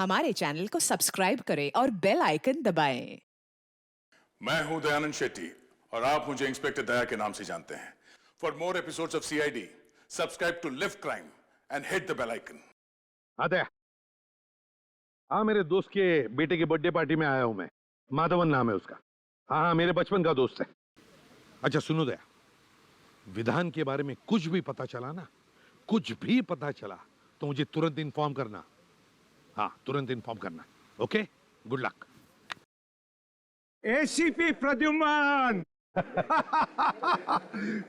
हमारे चैनल को सब्सक्राइब करें और बेल आइकन दबाएं। मैं हूं दयानंद शेट्टी और आप मुझे इंस्पेक्टर दया के नाम से जानते हैं। For more episodes of CID, subscribe to lift crime and hit the bell icon. Daya, हाँ, मेरे दोस्त के बेटे की बर्थडे पार्टी में आया हूं मैं। माधवन नाम है उसका। हाँ, मेरे बचपन का दोस्त है। अच्छा सुनो दया, विधान के बारे में कुछ भी पता चला ना, कुछ भी पता चला तो मुझे तुरंत इन्फॉर्म करना। हाँ, तुरंत इन्फॉर्म करना। Okay, good luck. ACP Pradyuman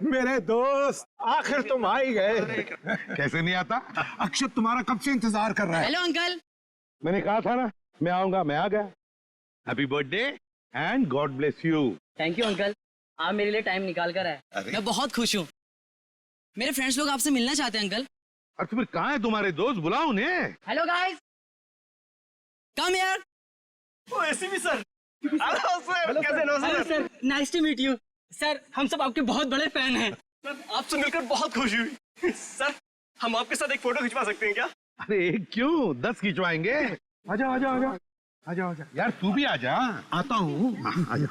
मेरे दोस्त, आखिर तुम आ ही गए। कैसे नहीं आता? अक्षत तुम्हारा कब से इंतजार कर रहा है। Hello uncle. मैंने कहा था ना मैं आऊंगा, मैं आ गया। Happy birthday and God bless you. Thank you uncle, आप मेरे लिए टाइम निकाल कर आए। मैं बहुत खुश हूँ। मेरे फ्रेंड्स लोग आपसे मिलना चाहते हैं अंकल। और फिर कहाँ है तुम्हारे दोस्त? बुलाओ उन्हें। Hello guys, come here. ओ एसीपी सर, हेलो सर, कैसे हो hello sir, nice to meet you. Sir, हम सब आपके बहुत बड़े फैन हैं। सर, आपसे मिलकर बहुत खुशी हुई। सर, हम आपके साथ एक फोटो खिंचवा सकते हैं क्या? अरे क्यों, 10 खिंचवाएंगे। आजा आजा आजा आजा आजा यार, तू भी आजा। आता हूँ। आजा।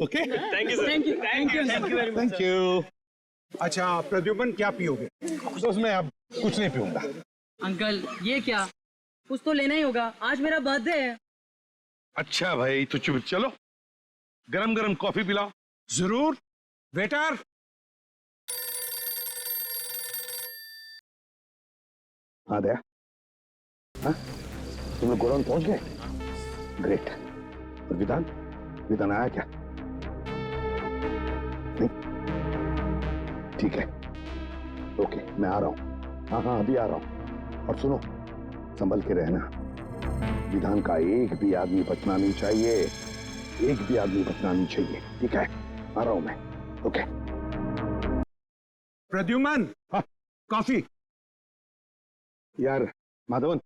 Okay, thank you sir. Thank you, thank you, thank you very much. Thank you. अच्छा प्रद्युमन, क्या पियोगे? दोस्त मैं अब कुछ नहीं पीऊंगा। अंकल ये क्या, कुछ तो लेना ही होगा, आज मेरा बर्थडे है। अच्छा भाई, तो चुप चलो, गरम गरम कॉफी पिलाओ। जरूर। वेटर। हाँ दया, हाँ, तुम लोग गोडाउन पहुंच गए? ग्रेट। और विधान, विधान आया क्या? नहीं, ठीक है, ओके, मैं आ रहा हूँ। हाँ हाँ, अभी आ रहा हूँ। और सुनो, संभल के रहना। विधान का एक भी आदमी बचना नहीं चाहिए, एक भी आदमी बचना नहीं चाहिए, ठीक है? आ रहा हूं मैं। ओके। प्रद्युमन, हाँ? कॉफी। यार माधवन,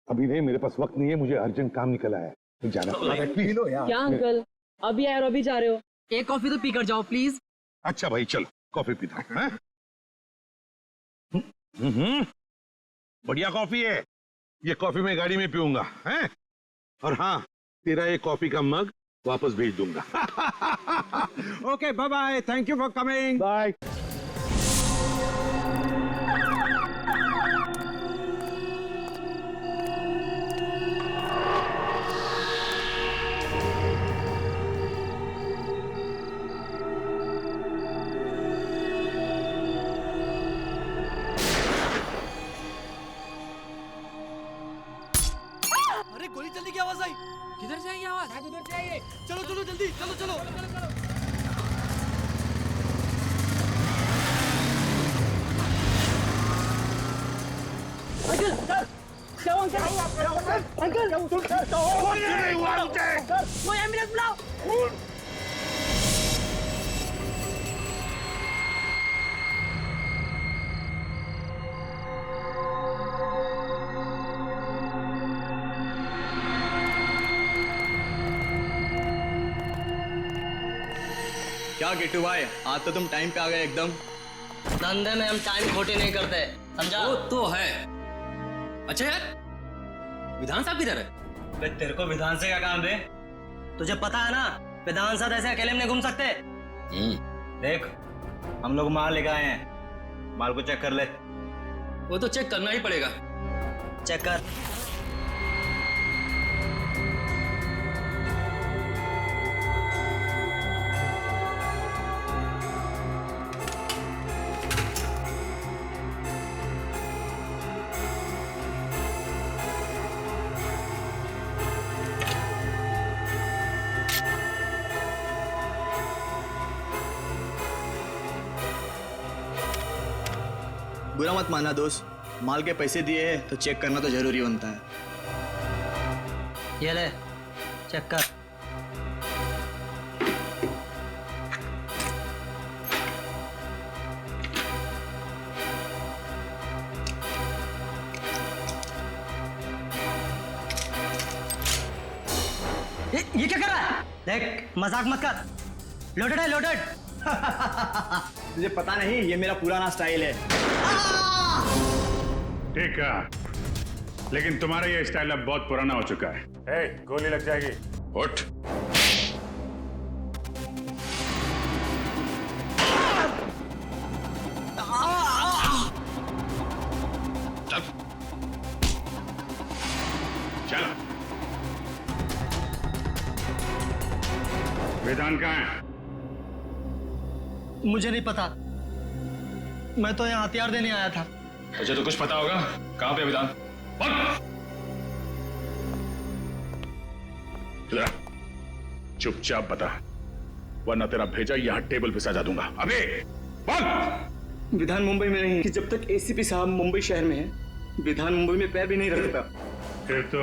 अभी नहीं, मेरे पास वक्त नहीं है, मुझे अर्जेंट काम निकल आया है, जाना पड़ेगा। पी लो यार। क्या अंकल, अभी आए और अभी जा रहे हो? एक कॉफी तो पी कर जाओ प्लीज। अच्छा भाई, चलो कॉफी पीता हूं। बढ़िया कॉफी है ये। कॉफी मैं गाड़ी में पीऊंगा, हैं? और हाँ, तेरा ये कॉफी का मग वापस भेज दूंगा। Okay, bye bye, thank you for coming. Bye. अरे गोली चलने की आवाज आई। किधर से आई ये आवाज? शायद उधर से आई है। चलो चलो जल्दी, चलो चलो चलो चलो। अंकल, क्या हुआ अंकल? अंकल, वो एम्बुलेंस बुलाओ। क्या गिट्टू भाई, आज तो तुम टाइम पे आ गए एकदम। धंधे में हम टाइम खोटी नहीं करते, समझा? वो तो है। अच्छा यार, विधान साहब किधर है? तेरे को विधान से क्या काम है? तुझे पता है ना, विधान साहब ऐसे अकेले में नहीं घूम सकते। देख, हम लोग माल लेके आए हैं, माल को चेक कर ले। वो तो चेक करना ही पड़ेगा। चेक कर। बुरा मत माना दोस्त, माल के पैसे दिए हैं तो चेक करना तो जरूरी बनता है। ये ले, चेक कर। ये क्या कर रहा है? देख, मजाक मत कर। लोडेड है, लोडेड। तुझे पता नहीं, ये मेरा पुराना स्टाइल है। ठीक है, लेकिन तुम्हारा ये स्टाइल अब बहुत पुराना हो चुका है। गोली लग जाएगी। उठ। चल चलो। विधान कहाँ है? मुझे नहीं पता, मैं तो यहाँ हथियार देने आया था। तुझे तो कुछ पता होगा। कहाँ पे विधान? इधर आ। चुपचाप बता, वरना तेरा भेजा यहाँ टेबल पे सजा दूंगा। अबे बोल। विधान मुंबई में नहीं है। कि जब तक एसीपी साहब मुंबई शहर में है, विधान मुंबई में पैर भी नहीं रखता। फिर तो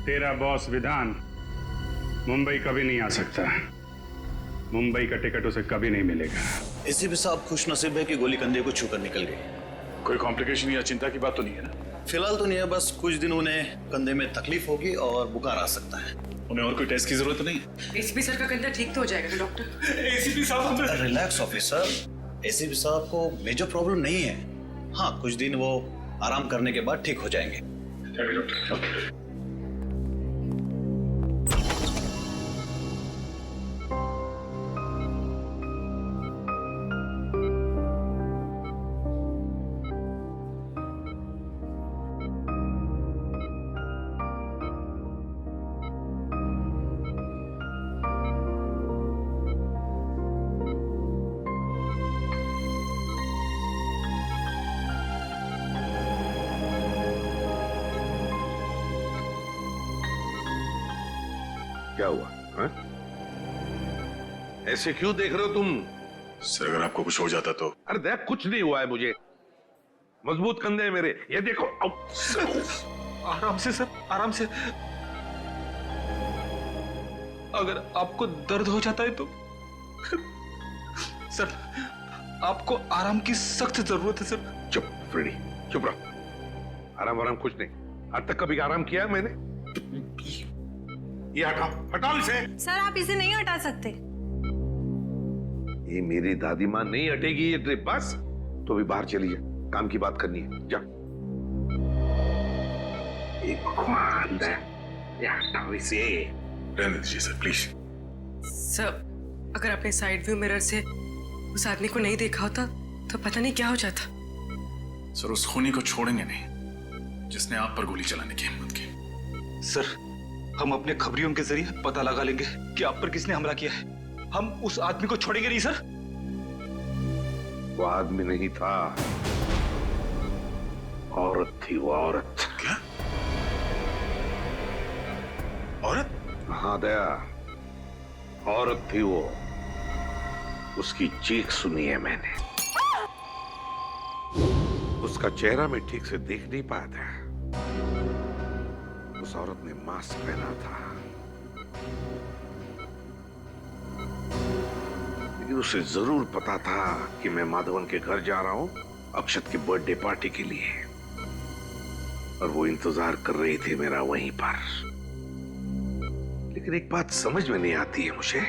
तेरा बॉस विधान मुंबई कभी नहीं आ सकता। मुंबई का टिकट उसे कभी नहीं मिलेगा। एसीपी साहब खुश नसीब है कि गोली कंधे को छूकर निकल गई। कोई कॉम्प्लिकेशन या चिंता की बात तो नहीं है ना? फिलहाल तो नहीं है, बस कुछ दिन उन्हें कंधे में तकलीफ होगी और बुखार आ सकता है। उन्हें और कोई टेस्ट की जरूरत नहीं? एसीपी सर का कंधा ठीक तो हो जाएगा डॉक्टर। एसीपी साहब रिलैक्स ऑफिसर, एसीपी साहब को मेजर प्रॉब्लम नहीं है। हाँ, कुछ दिन वो आराम करने के बाद ठीक हो जाएंगे। क्या हुआ हा? ऐसे क्यों देख रहे हो तुम? सर, अगर आपको कुछ हो जाता तो? अरे देख, कुछ नहीं हुआ है मुझे। मजबूत कंधे हैं मेरे, ये देखो। आराम से सर, आराम से। अगर आपको दर्द हो जाता है तो सर, आपको आराम की सख्त जरूरत है सर। चुप फ्रेडी, चुप रहो। आराम कुछ नहीं। आज तक कभी आराम किया मैंने? ये हटाओ, हटाओ इसे। सर आप इसे नहीं हटा सकते। ये मेरी दादी माँ नहीं हटेगी ये ट्रिप। बस तो भी बाहर चली जा, काम की बात करनी है। जा। भगवान, ये हटाओ इसे। रहने दीजिए सर, प्लीज। सर अगर आपने साइड व्यू मिरर से उस आदमी को नहीं देखा होता तो पता नहीं क्या हो जाता। सर, उस खूनी को छोड़ेंगे नहीं जिसने आप पर गोली चलाने की हिम्मत की। सर, हम अपने खबरियों के जरिए पता लगा लेंगे कि आप पर किसने हमला किया है। हम उस आदमी को छोड़ेंगे नहीं सर। वो आदमी नहीं था, औरत थी वो औरत। क्या? औरत? हाँ दया, औरत थी वो। उसकी चीख सुनी है मैंने। उसका चेहरा मैं ठीक से देख नहीं पाया था। उस औरत ने मास्क पहना था, लेकिन उसे जरूर पता था कि मैं माधवन के घर जा रहा हूं अक्षत की बर्थडे पार्टी के लिए, और वो इंतजार कर रही थी मेरा वहीं पर। लेकिन एक बात समझ में नहीं आती है मुझे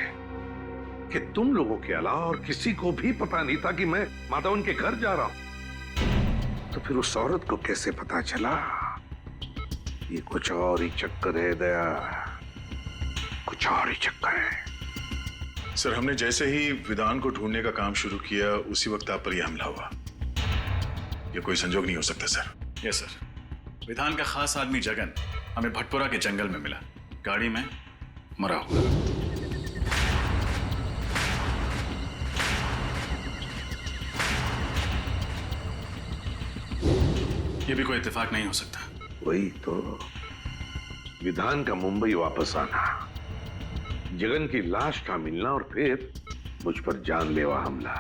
कि तुम लोगों के अलावा और किसी को भी पता नहीं था कि मैं माधवन के घर जा रहा हूं। तो फिर उस औरत को कैसे पता चला? ये कुछ और ही चक्कर है दया, कुछ और ही चक्कर है। सर, हमने जैसे ही विधान को ढूंढने का काम शुरू किया उसी वक्त आप पर यह हमला हुआ। यह कोई संजोग नहीं हो सकता सर। यस सर, विधान का खास आदमी जगन हमें भटपुरा के जंगल में मिला, गाड़ी में मरा हुआ। यह भी कोई इत्तेफाक नहीं हो सकता। वही तो, विधान का मुंबई वापस आना, जगन की लाश का मिलना और फिर मुझ पर जानलेवा हमला।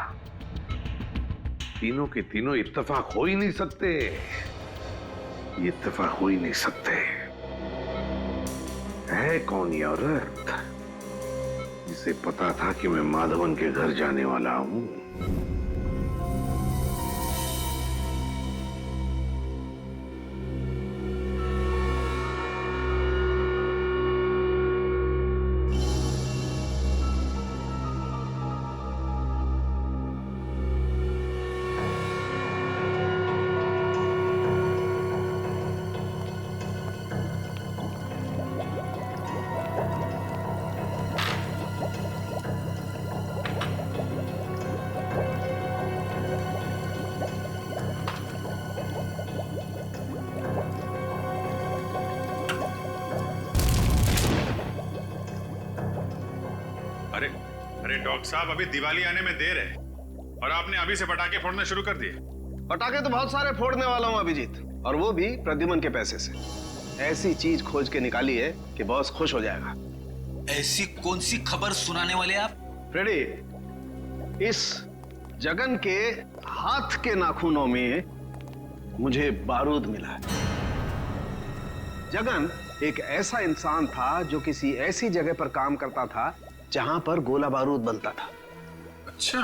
तीनों के तीनों इत्तेफाक हो ही नहीं सकते। ये इत्तेफाक हो ही नहीं सकते। है कौन ये औरत जिसे पता था कि मैं माधवन के घर जाने वाला हूं? डॉक्टर साहब, अभी दिवाली आने में देर है और आपने अभी से पटाखे फोड़ने शुरू कर दिए। पटाखे तो बहुत सारे फोड़ने वाला हूँ अभिजीत, और वो भी प्रद्युमन के पैसे से। ऐसी चीज खोज के निकाली है कि बॉस खुश हो जाएगा। ऐसी कौन सी खबर सुनाने वाले आप? फ्रेडी, इस जगन के हाथ के नाखूनों में मुझे बारूद मिला है। जगन एक ऐसा इंसान था जो किसी ऐसी जगह पर काम करता था जहां पर गोला बारूद बनता था। अच्छा,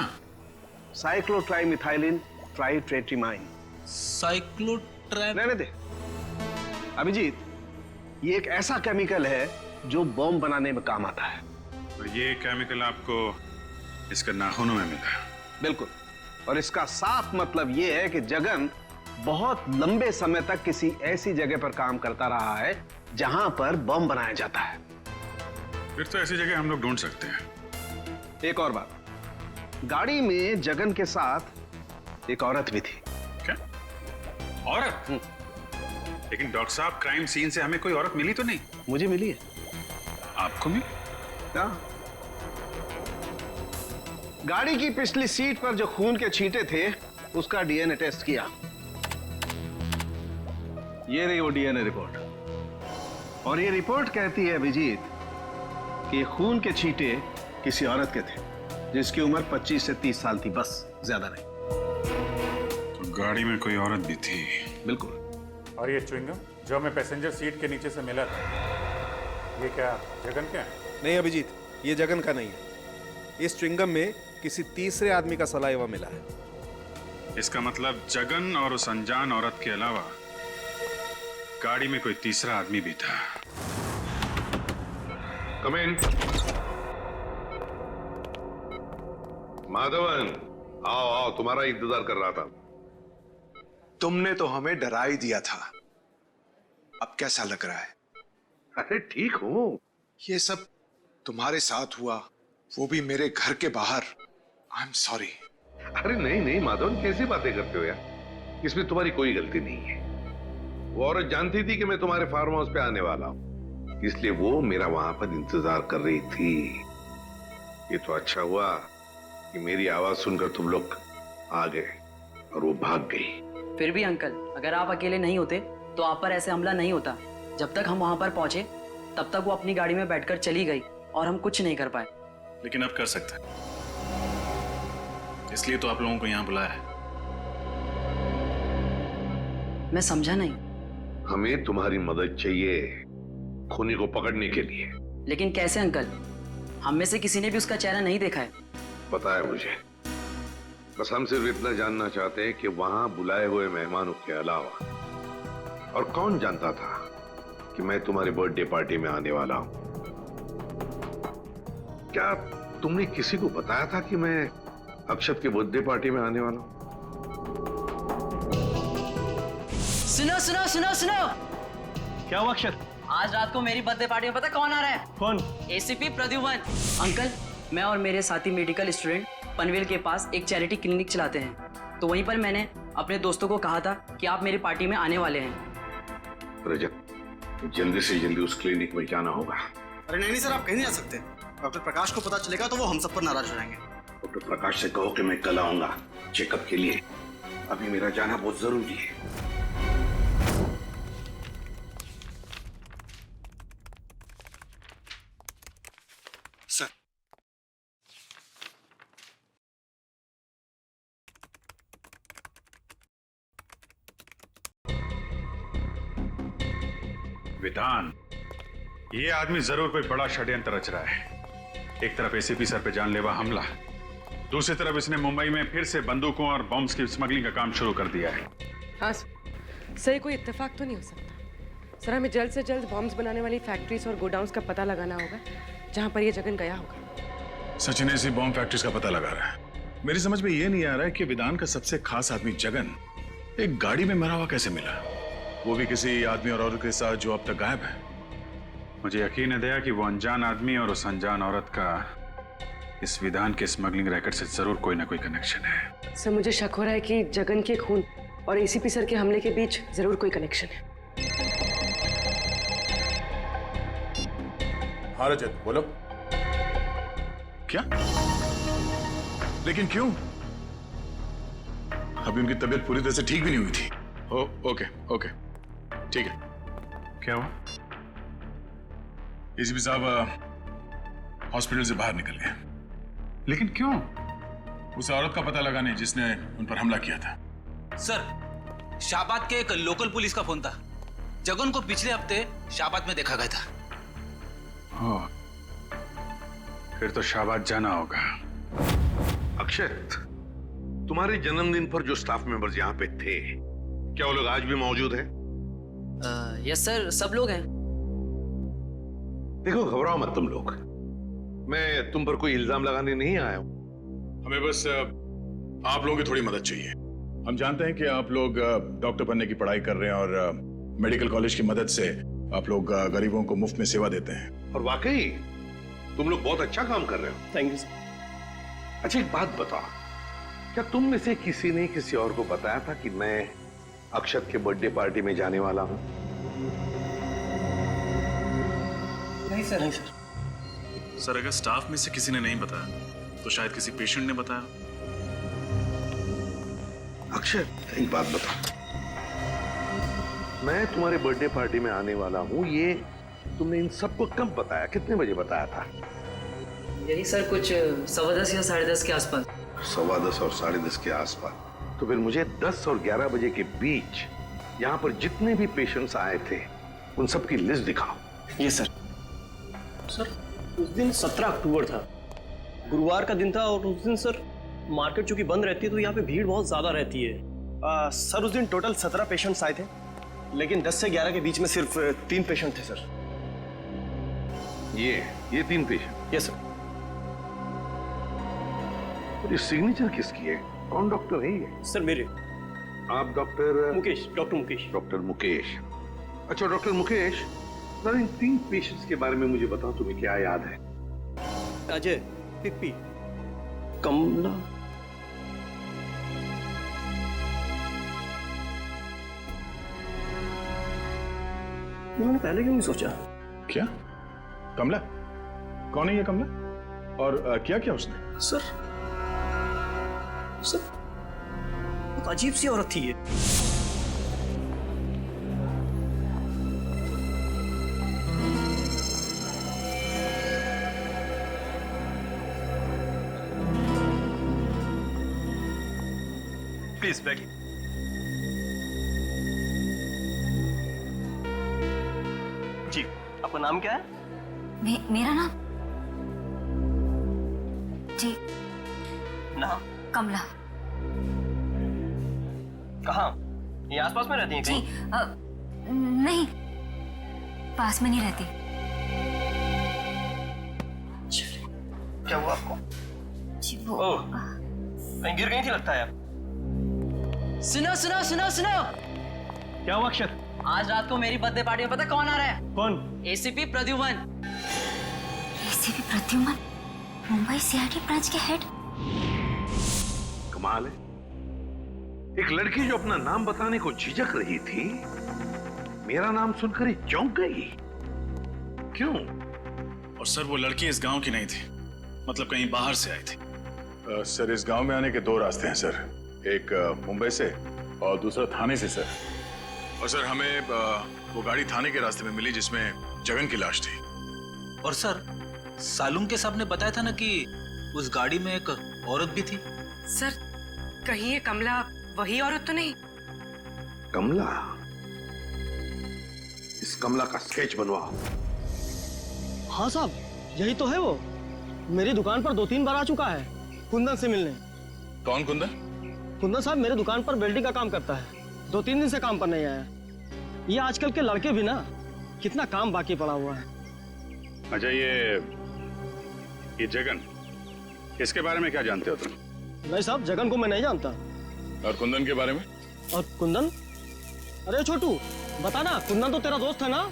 साइक्लोट्राइमिथाइलिन ट्राइट्रेटिमाइन। रहने दे अभिजीत, ये एक ऐसा केमिकल है जो बॉम्ब बनाने में काम आता है। और ये केमिकल आपको इसके नाखूनों में मिला? बिल्कुल, और इसका साफ मतलब ये है कि जगन बहुत लंबे समय तक किसी ऐसी जगह पर काम करता रहा है जहां पर बम बनाया जाता है। फिर तो ऐसी जगह हम लोग ढूंढ सकते हैं। एक और बात, गाड़ी में जगन के साथ एक औरत भी थी। क्या औरत? लेकिन डॉक्टर साहब, क्राइम सीन से हमें कोई औरत मिली तो नहीं? मुझे मिली है। आपको मिली? क्या? गाड़ी की पिछली सीट पर जो खून के छींटे थे उसका डीएनए टेस्ट किया। ये रही वो डीएनए रिपोर्ट, और ये रिपोर्ट कहती है अभिजीत कि ये खून के छींटे किसी औरत के थे जिसकी उम्र 25 से 30 साल थी, बस, ज्यादा नहीं। तो गाड़ी में कोई औरत भी थी? बिल्कुल। और ये च्युइंगम जो हमें पैसेंजर सीट के नीचे से मिला था, ये क्या जगन क्या है? नहीं अभिजीत, ये जगन का नहीं है। इस च्युइंगम में किसी तीसरे आदमी का सलाइवा मिला है। इसका मतलब जगन और उस अनजान औरत के अलावा गाड़ी में कोई तीसरा आदमी भी था। कम इन। माधवन, आओ आओ, तुम्हारा इंतजार कर रहा था। तुमने तो हमें डरा ही दिया था। अब कैसा लग रहा है? अरे ठीक हूं। ये सब तुम्हारे साथ हुआ, वो भी मेरे घर के बाहर। I am sorry. अरे नहीं नहीं माधवन, कैसी बातें करते हो यार, इसमें तुम्हारी कोई गलती नहीं है। वो औरत जानती थी कि मैं तुम्हारे फार्म हाउस पे आने वाला हूं, इसलिए वो मेरा वहां पर इंतजार कर रही थी। ये तो अच्छा हुआ कि मेरी आवाज सुनकर तुम लोग आ गए और वो भाग गई। फिर भी अंकल, अगर आप अकेले नहीं होते तो आप पर ऐसे हमला नहीं होता। जब तक हम वहां पर पहुंचे तब तक वो अपनी गाड़ी में बैठकर चली गई और हम कुछ नहीं कर पाए। लेकिन अब कर सकते हैं, इसलिए तो आप लोगों को यहाँ बुलाया है। मैं समझा नहीं। हमें तुम्हारी मदद चाहिए खूनी को पकड़ने के लिए। लेकिन कैसे अंकल? हम में से किसी ने भी उसका चेहरा नहीं देखा है। पता है मुझे, बस हम सिर्फ इतना जानना चाहते हैं कि वहां बुलाए हुए मेहमानों के अलावा और कौन जानता था कि मैं तुम्हारी बर्थडे पार्टी में आने वाला हूं। क्या तुमने किसी को बताया था कि मैं अक्षत के बर्थडे पार्टी में आने वाला हूं? सुनो सुनो सुनो सुनो। क्या हुआ अक्षत? आज रात को मेरी बर्थडे पार्टी में पता कौन आ रहा है? कौन? एसीपी प्रद्युमन। अंकल, मैं और मेरे साथी मेडिकल स्टूडेंट पनवेल के पास एक चैरिटी क्लिनिक चलाते हैं, तो वहीं पर मैंने अपने दोस्तों को कहा था कि आप मेरी पार्टी में आने वाले हैं। रजत, जल्दी से जल्दी उस क्लिनिक में जाना होगा। अरे नहीं सर, आप कहीं नहीं जा सकते। डॉक्टर प्रकाश को पता चलेगा तो वो हम सब पर नाराज हो जाएंगे। डॉक्टर प्रकाश से कहो कि मैं कल आऊंगा चेकअप के लिए। अभी मेरा जाना बहुत जरूरी है। सर, विधान, ये आदमी जरूर कोई बड़ा षड्यंत्र रच रहा है। एक तरफ एसीपी सर पे जानलेवा हमला, दूसरी तरफ इसने मुंबई में फिर से बंदूकों और बॉम्ब्स की स्मगलिंग का काम शुरू कर दिया है। हाँ सर, कोई इत्तेफाक तो नहीं हो सकता। सर, हमें जल्द से जल्द बॉम्ब्स बनाने वाली फैक्ट्रीज और गोडाउन्स का पता लगाना होगा जहां पर ये जगन गया होगा। सचिन ऐसी बॉम्ब फैक्ट्रीज का पता लगा रहा है। मेरी समझ में ये नहीं आ रहा है कि विधान का सबसे खास आदमी जगन एक गाड़ी में मरा हुआ कैसे मिला, वो भी किसी आदमी और औरत के साथ जो अब तक गायब है। मुझे यकीन है दया कि वो अनजान आदमी और उस अनजान औरत का इस विधान के स्मगलिंग रैकेट से जरूर कोई ना कोई कनेक्शन है। सर, मुझे शक हो रहा है कि जगन के खून और एसीपी सर के हमले के बीच जरूर कोई कनेक्शन है। हाँ रजत, बोलो। क्या? लेकिन क्यों? अभी उनकी तबीयत पूरी तरह से ठीक भी नहीं हुई थी। ओके ओके ठीक है। क्या हुआ? एसीपी साहब हॉस्पिटल से बाहर निकल गए। लेकिन क्यों? उस औरत का पता लगाने जिसने उन पर हमला किया था। सर, शाहबाद के एक लोकल पुलिस का फोन था। जगन को पिछले हफ्ते शाहबाद में देखा गया था। हाँ, फिर तो शाहबाद जाना होगा। अक्षत, तुम्हारे जन्मदिन पर जो स्टाफ मेंबर्स यहाँ पे थे, क्या वो लोग आज भी मौजूद हैं? यस सर, सब लोग हैं। देखो, घबराओ मत तुम लोग। मैं तुम पर कोई इल्जाम लगाने नहीं आया हूं। हमें बस आप लोगों की थोड़ी मदद चाहिए। हम जानते हैं कि आप लोग डॉक्टर बनने की पढ़ाई कर रहे हैं और मेडिकल कॉलेज की मदद से आप लोग गरीबों को मुफ्त में सेवा देते हैं। और वाकई तुम लोग बहुत अच्छा काम कर रहे हो। Thank you sir. अच्छा, एक बात बताओ, क्या तुम में से किसी ने किसी और को बताया था कि मैं अक्षत के बर्थडे पार्टी में जाने वाला हूं? नहीं सर। नहीं सर। सर, अगर स्टाफ में से किसी ने नहीं बताया तो शायद किसी पेशेंट ने बताया। अक्षत, एक बात बताओ, मैं तुम्हारे बर्थडे पार्टी में आने वाला हूं, ये तुमने इन सबको कब बताया? कितने बजे बताया था? यही सर, कुछ 10:15 या 10:30 के आसपास। 10:15 और 10:30 के आसपास। तो फिर मुझे 10 और 11 बजे के बीच यहाँ पर जितने भी पेशेंट्स आए थे उन सब की लिस्ट दिखाओ। ये सर। सर, उस दिन 17 अक्टूबर था, गुरुवार का दिन था, और उस दिन सर मार्केट चूंकि बंद रहती है तो यहाँ पे भीड़ बहुत ज्यादा रहती है। सर, उस दिन टोटल 17 पेशेंट्स आए थे, लेकिन 10 से 11 के बीच में सिर्फ 3 पेशेंट थे सर। ये 3 पेशेंट? Yes sir. ये सिग्नेचर किसकी है? कौन डॉक्टर है ये? सर, मेरे। आप doctor Mukesh, doctor Mukesh. Doctor Mukesh. अच्छा डॉक्टर मुकेश, सर इन 3 पेशेंट्स के बारे में मुझे बताओ, तुम्हें क्या याद है? अजय, पिप्पी, कमला। इन्होंने पहले क्यों नहीं सोचा? क्या? कमला? कौन है ये कमला? और क्या किया उसने? सर, बहुत अजीब सी औरत थी ये। प्लीज बैठिए। जी, आपका नाम क्या है? मेरा नाम जी नाम कमला। कहाँ? ये आसपास में रहती हैं जी कहीं? नहीं, पास में नहीं रहती। क्या हुआ आपको? जी वो कहीं गिर गई थी लगता है। सुनो सुनो सुनो सुनो, क्या हुआ अक्षत? आज रात को मेरी बर्थडे पार्टी में पता कौन आ रहा है? कौन? ACP Pradyuman. ACP Pradyuman, Mumbai CID branch के हेड। कमाल है, एक लड़की जो अपना नाम बताने को झिझक रही थी, मेरा नाम सुनकर ही चौंक गई। क्यों? और सर, वो लड़की इस गांव की नहीं थी, मतलब कहीं बाहर से आई थी। सर, इस गांव में आने के 2 रास्ते हैं सर, एक मुंबई से और दूसरा थाने से सर। और सर, हमें वो गाड़ी थाने के रास्ते में मिली जिसमें जगन की लाश थी। और सर, सालुम के साहब ने बताया था ना कि उस गाड़ी में एक औरत भी थी। सर, कहीं ये कमला वही औरत तो नहीं? कमला? इस कमला का स्केच बनवाओ। हाँ साहब, यही तो है वो। मेरी दुकान पर 2-3 बार आ चुका है कुंदन से मिलने। कौन कुंदन? कुंदन साहब मेरे दुकान पर वेल्डिंग का काम करता है, 2-3 दिन से काम पर नहीं आया। ये आजकल के लड़के भी ना, कितना काम बाकी पड़ा हुआ है। अच्छा, ये जगन, इसके बारे में क्या जानते हो तुम? नहीं साहब, जगन को मैं नहीं जानता। और कुंदन के बारे में? और कुंदन? अरे छोटू, बता ना, कुंदन तो तेरा दोस्त है ना?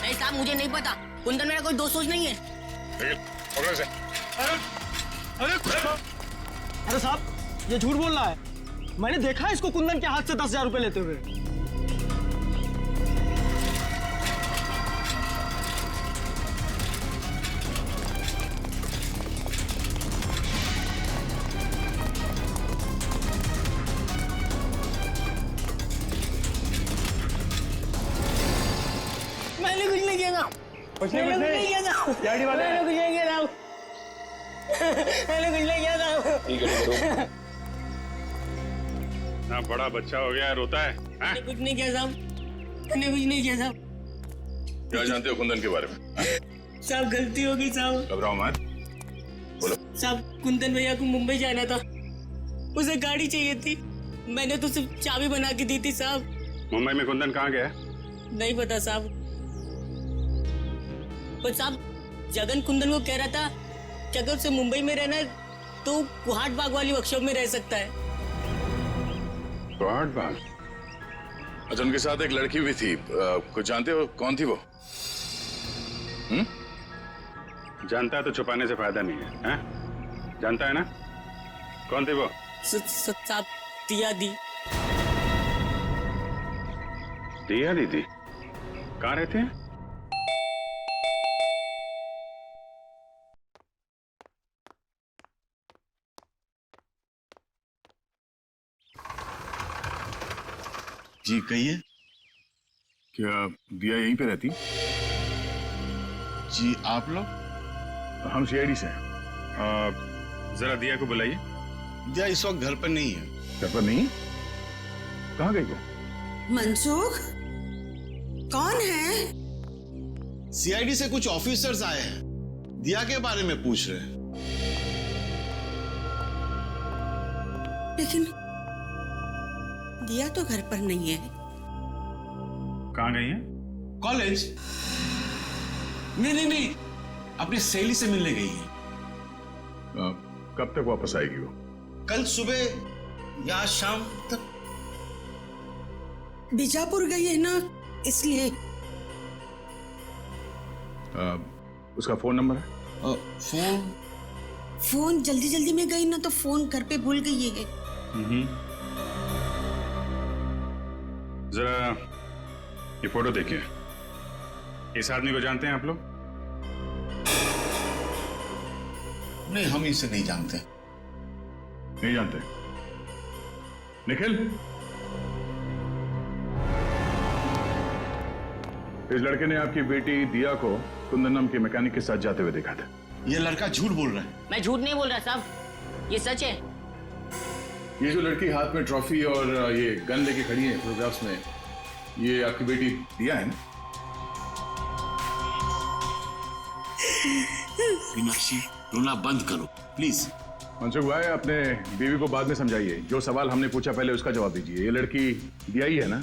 नहीं साहब, मुझे नहीं पता, कुंदन मेरा कोई दोस्त नहीं है। अरे साहब, ये झूठ बोल रहा है। मैंने देखा है इसको कुंदन के हाथ से 10,000 रुपए लेते हुए। कुछ नहीं किया था सीआईडी वाले मैंने कुछ नहीं किया था मैंने कुछ नहीं किया था ठीक है ना बड़ा बच्चा हो गया रोता है मैंने कुछ नहीं किया साहब मैंने कुछ नहीं किया साहब क्या जानते हो कुंदन के बारे में साहब गलती हो गई साहब घबराओ मत बोलो साहब कुंदन भैया को मुंबई जाना था उसे गाड़ी चाहिए थी मैंने तो सिर्फ चाबी बना के दी थी साहब मुंबई में कुंदन कहाँ गया नहीं पता साहब पर साहब जगन कुंदन को कह रहा था कि अगर उसे मुंबई में रहना है तो कुहाट बाग वाली वर्कशॉप में रह सकता है कुहाट बाग अच्छा उनके साथ एक लड़की भी थी कुछ जानते हो कौन थी वो जानता है तो छुपाने से फायदा नहीं है हैं? जानता है ना कौन थी वो साहब दिया दी दिया दीदी कहाँ रहते हैं जी कहिए क्या दिया यहीं पे रहती जी आप लोग हम सीआईडी से हैं जरा दिया को बुलाइए दिया इस वक्त घर पर नहीं है घर पर नहीं कहाँ गई वो मनसुख कौन है सीआईडी से कुछ ऑफिसर्स आए हैं दिया के बारे में पूछ रहे हैं लेकिन दिया तो घर पर नहीं है कहाँ गई है कॉलेज नहीं अपनी सहेली से मिलने गई है कब तक वापस आएगी वो कल सुबह या शाम तक बीजापुर गई है ना इसलिए उसका फोन नंबर है फोन जल्दी में गई ना तो फोन घर पे भूल गई है जरा ये फोटो देखिए इस आदमी को जानते हैं आप लोग नहीं हम इसे नहीं जानते निखिल इस लड़के ने आपकी बेटी दिया को कुंदन नाम के मैकेनिक के साथ जाते हुए देखा था ये लड़का झूठ बोल रहा है मैं झूठ नहीं बोल रहा साहब ये सच है ये जो लड़की हाथ में ट्रॉफी और ये गन लेके खड़ी है फोटोग्राफ्स में ये आपकी बेटी दिया है ना मीनाक्षी रोना बंद करो प्लीज मनसुख भाई अपने बीवी को बाद में समझाइए जो सवाल हमने पूछा पहले उसका जवाब दीजिए ये लड़की दिया ही है ना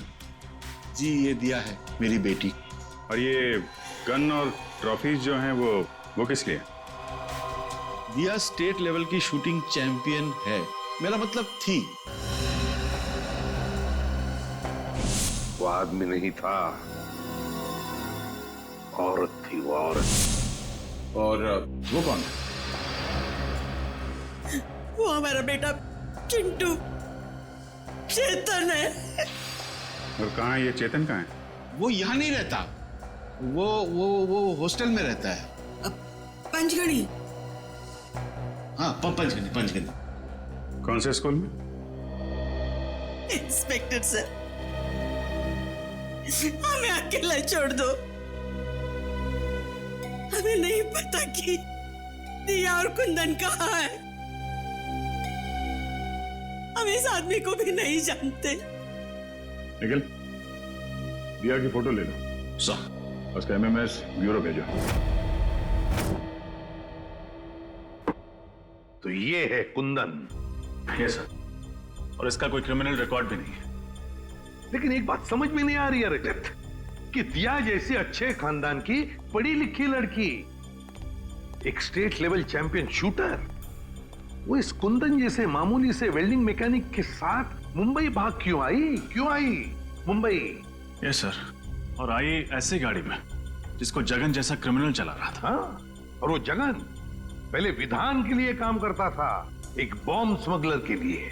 जी ये दिया है मेरी बेटी और ये गन और ट्रॉफीज जो हैं वो किस लिए दिया स्टेट लेवल की शूटिंग चैंपियन है मेरा मतलब थी वो आदमी नहीं था औरत थी वो औरत और वो कौन वो हमारा बेटा चिंटू चेतन है और कहाँ है ये चेतन कहाँ है वो यहाँ नहीं रहता वो हॉस्टल में रहता है पंचगढ़ी हाँ पंचगढ़ी कौन से स्कूल में इंस्पेक्टर सर हमें अकेला छोड़ दो हमें नहीं पता कि दिया और कुंदन कहाँ है हम इस आदमी को भी नहीं जानते निखिल दिया की फोटो ले लो सर उसका एमएमएस ब्यूरो भेजो तो ये है कुंदन यस सर और इसका कोई क्रिमिनल रिकॉर्ड भी नहीं है लेकिन एक बात समझ में नहीं आ रही है रजत कि दिया जैसे अच्छे खानदान की पढ़ी लिखी लड़की एक स्टेट लेवल चैंपियन शूटर वो इस कुंदन जैसे मामूली से वेल्डिंग मैकेनिक के साथ मुंबई भाग क्यों आई मुंबई यस सर और आई ऐसी गाड़ी में जिसको जगन जैसा क्रिमिनल चला रहा था और वो जगन पहले विधान के लिए काम करता था एक बॉम्ब स्मगलर के लिए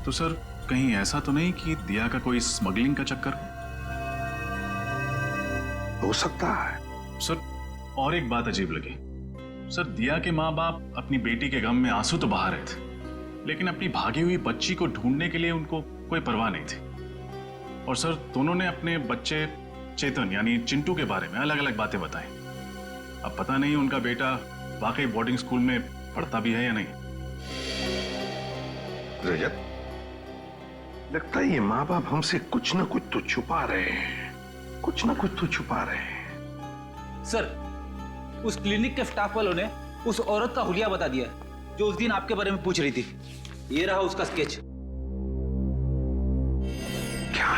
तो सर कहीं ऐसा तो नहीं कि दिया का कोई स्मगलिंग का चक्कर हो सकता है सर और एक बात अजीब लगी सर दिया के माँ बाप अपनी बेटी के गम में आंसू तो बहा रहे थे लेकिन अपनी भागी हुई बच्ची को ढूंढने के लिए उनको कोई परवाह नहीं थी और सर दोनों ने अपने बच्चे चेतन यानी चिंटू के बारे में अलग अलग बातें बताई अब पता नहीं उनका बेटा वाकई बोर्डिंग स्कूल में पढ़ता भी है या नहीं। रजत, लगता है ये माँ बाप हमसे कुछ ना कुछ तो छुपा रहे हैं, कुछ ना कुछ तो छुपा रहे हैं। सर, उस क्लिनिक के स्टाफ वालों ने उस औरत का हुलिया बता दिया जो उस दिन आपके बारे में पूछ रही थी। ये रहा उसका स्केच। क्या?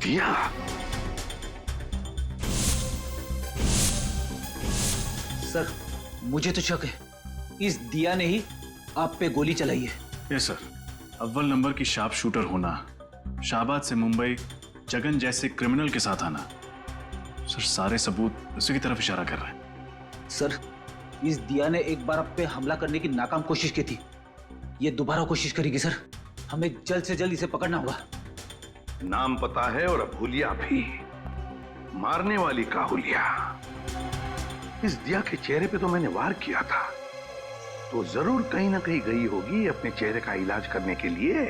दिया? सर, मुझे तो शक है इस दिया ने ही आप पे गोली चलाई है। यस सर, अव्वल नंबर की शार्प शूटर होना, शाहबाद से मुंबई जगन जैसे क्रिमिनल के साथ आना, सर सारे सबूत उसी की तरफ इशारा कर रहे हैं। सर, इस दिया ने एक बार आप पे हमला करने की नाकाम कोशिश की थी, ये दोबारा कोशिश करेगी। सर, हमें जल्द से जल्द इसे पकड़ना होगा। नाम पता है और अब हुलिया भी, मारने वाली का हुलिया। इस दिया के चेहरे पे तो मैंने वार किया था, तो जरूर कहीं ना कहीं गई होगी अपने चेहरे का इलाज करने के लिए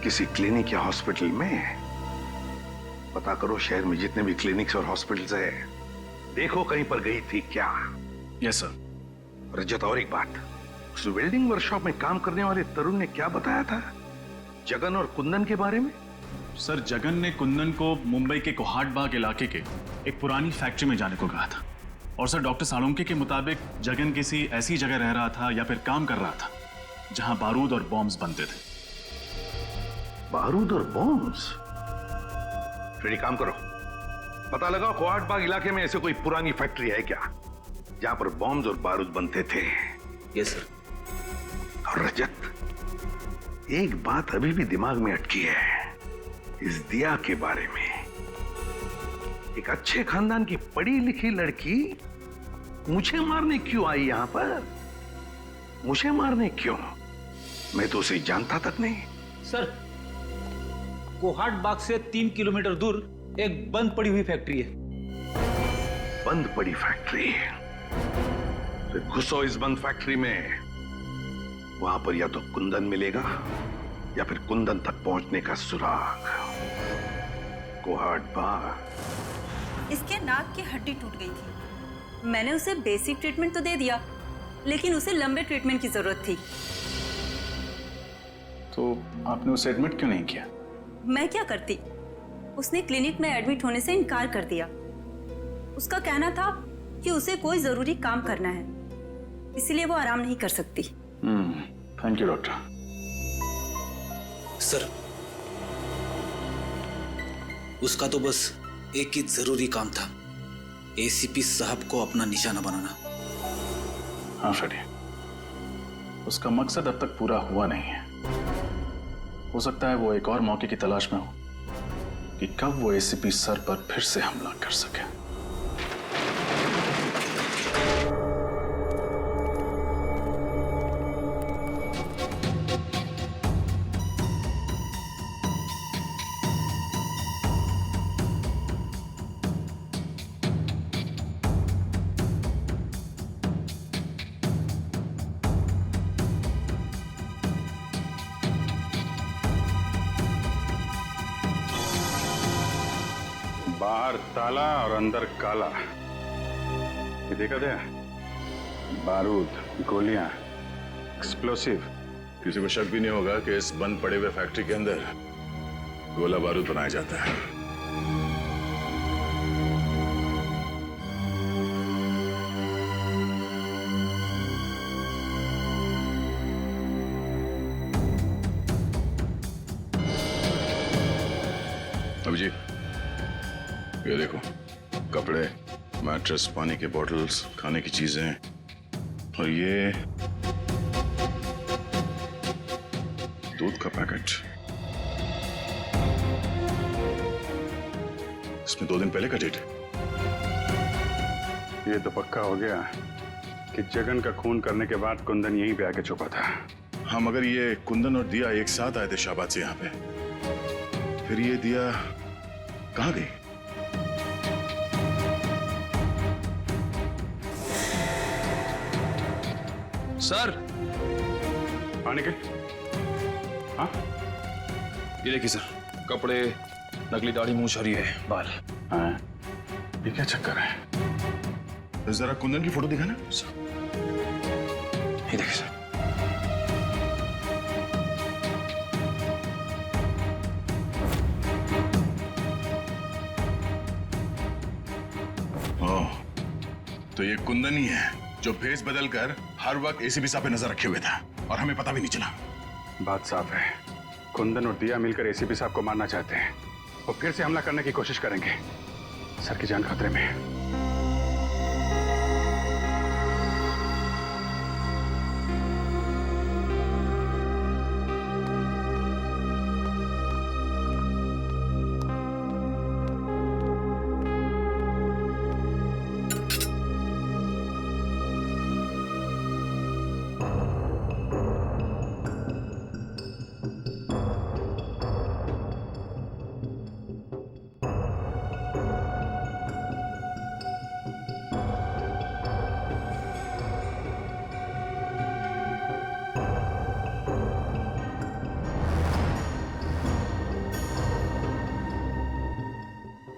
किसी क्लिनिक या हॉस्पिटल में। पता करो शहर में जितने भी क्लिनिक्स और हॉस्पिटल्स है, देखो कहीं पर गई थी क्या। Yes sir. रजत, और एक बात, उस वेल्डिंग वर्कशॉप में काम करने वाले तरुण ने क्या बताया था जगन और कुंदन के बारे में? सर, जगन ने कुंदन को मुंबई के कोहाट बाग इलाके के एक पुरानी फैक्ट्री में जाने को कहा था। और सर, डॉक्टर साळुंके के मुताबिक जगन किसी ऐसी जगह रह रहा था या फिर काम कर रहा था जहां बारूद और बॉम्ब्स बनते थे। बारूद और बॉम्ब्स? फिर एक काम करो, पता लगाओ कोहाट बाग इलाके में ऐसे कोई पुरानी फैक्ट्री है क्या जहां पर बॉम्ब्स और बारूद बनते थे। Yes sir. और रजत, एक बात अभी भी दिमाग में अटकी है इस दिया के बारे में। एक अच्छे खानदान की पढ़ी लिखी लड़की मुझे मारने क्यों आई यहां पर? मुझे मारने क्यों? मैं तो उसे जानता तक नहीं। सर, कोहाट बाग से 3 किलोमीटर दूर एक बंद पड़ी हुई फैक्ट्री है। बंद पड़ी फैक्ट्री? फिर घुसो इस बंद फैक्ट्री में, वहां पर या तो कुंदन मिलेगा या फिर कुंदन तक पहुंचने का सुराग। कोहाट बाग। इसके नाक की हड्डी टूट गई थी। मैंने उसे बेसिक ट्रीटमेंट तो दे दिया, लेकिन उसे लंबे ट्रीटमेंट की जरूरत थी। तो आपने उसे एडमिट क्यों नहीं किया? मैं क्या करती, उसने क्लिनिक में एडमिट होने से इनकार कर दिया। उसका कहना था कि उसे कोई जरूरी काम करना है, इसीलिए वो आराम नहीं कर सकती। Thank you doctor. सर, उसका तो बस एक ही जरूरी काम था, एसीपी साहब को अपना निशाना बनाना। हाँ फ्रेडी, उसका मकसद अब तक पूरा हुआ नहीं है। हो सकता है वो एक और मौके की तलाश में हो कि कब वो एसीपी सर पर फिर से हमला कर सके। बाहर ताला और अंदर काला। ये देखा था? बारूद, गोलियां, एक्सप्लोसिव। किसी को शक भी नहीं होगा कि इस बंद पड़े हुए फैक्ट्री के अंदर गोला बारूद बनाया जाता है। अभिजीत, ये देखो, कपड़े, मैट्रेस, पानी के बॉटल्स, खाने की चीजें, और ये दूध का पैकेट। इसमें 2 दिन पहले का डेट है। ये तो पक्का हो गया कि जगन का खून करने के बाद कुंदन यहीं पे आके छुपा था। हाँ, मगर ये कुंदन और दिया एक साथ आए थे शाहबाद से यहाँ पे। फिर ये दिया कहाँ गई? सर। हाँ निखिल। हाँ ये देखिए सर, कपड़े, नकली दाढ़ी, मूंछ और ये बाल। हाँ, ये क्या चक्कर है? जरा कुंदन की फोटो दिखाना। ये देखिए सर। ओह, तो ये कुंदन ही है जो भेस बदलकर हर वक्त एसीपी साहब पे नजर रखे हुए था और हमें पता भी नहीं चला। बात साफ है, कुंदन और दिया मिलकर एसीपी साहब को मारना चाहते हैं। वो फिर से हमला करने की कोशिश करेंगे। सर की जान खतरे में है।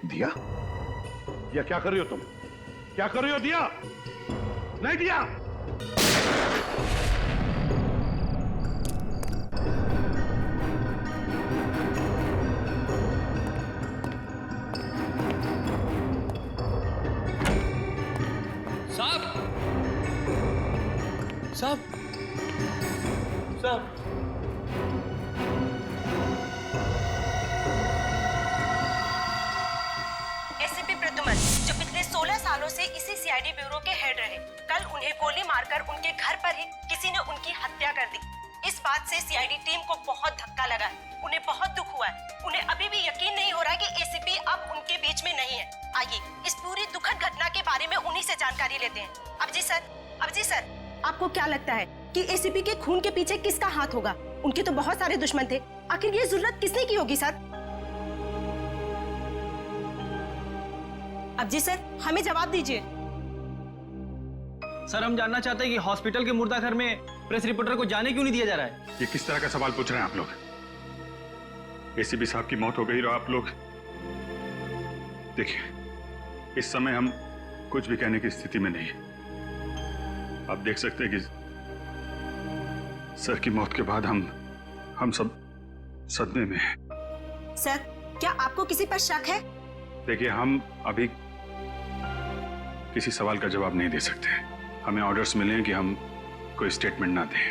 दिया? दिया क्या कर रही हो तुम? क्या कर रही हो दिया? नहीं दिया? साहब, साहब, साहब। एसीपी प्रद्युमन, जो पिछले 16 सालों से इसी सीआईडी ब्यूरो के हेड रहे, कल उन्हें गोली मारकर उनके घर पर ही किसी ने उनकी हत्या कर दी। इस बात से सीआईडी टीम को बहुत धक्का लगा है। उन्हें बहुत दुख हुआ है। उन्हें अभी भी यकीन नहीं हो रहा कि एसीपी अब उनके बीच में नहीं है। आइए इस पूरी दुखद घटना के बारे में उन्हीं से जानकारी लेते हैं। अबजी सर, आपको क्या लगता है कि एसीपी के खून के पीछे किसका हाथ होगा? उनके तो बहुत सारे दुश्मन थे, आखिर ये जरूरत किसने की होगी सर? अबजी सर, हमें जवाब दीजिए। सर, हम जानना चाहते हैं कि हॉस्पिटल के मुर्दा घर में प्रेस रिपोर्टर को जाने क्यों नहीं दिया जा रहा है? ये किस तरह का सवाल पूछ रहे हैं आप लोग? एसीपी साहब की मौत हो गई और आप लोग देखिए, इस समय हम कुछ भी कहने की स्थिति में नहीं है। आप देख सकते हैं कि सर की मौत के बाद हम सब सदमे में हैं। सर, क्या आपको किसी पर शक है? देखिए, हम अभी किसी सवाल का जवाब नहीं दे सकते। हमें ऑर्डर्स मिले हैं कि हम कोई स्टेटमेंट ना दें,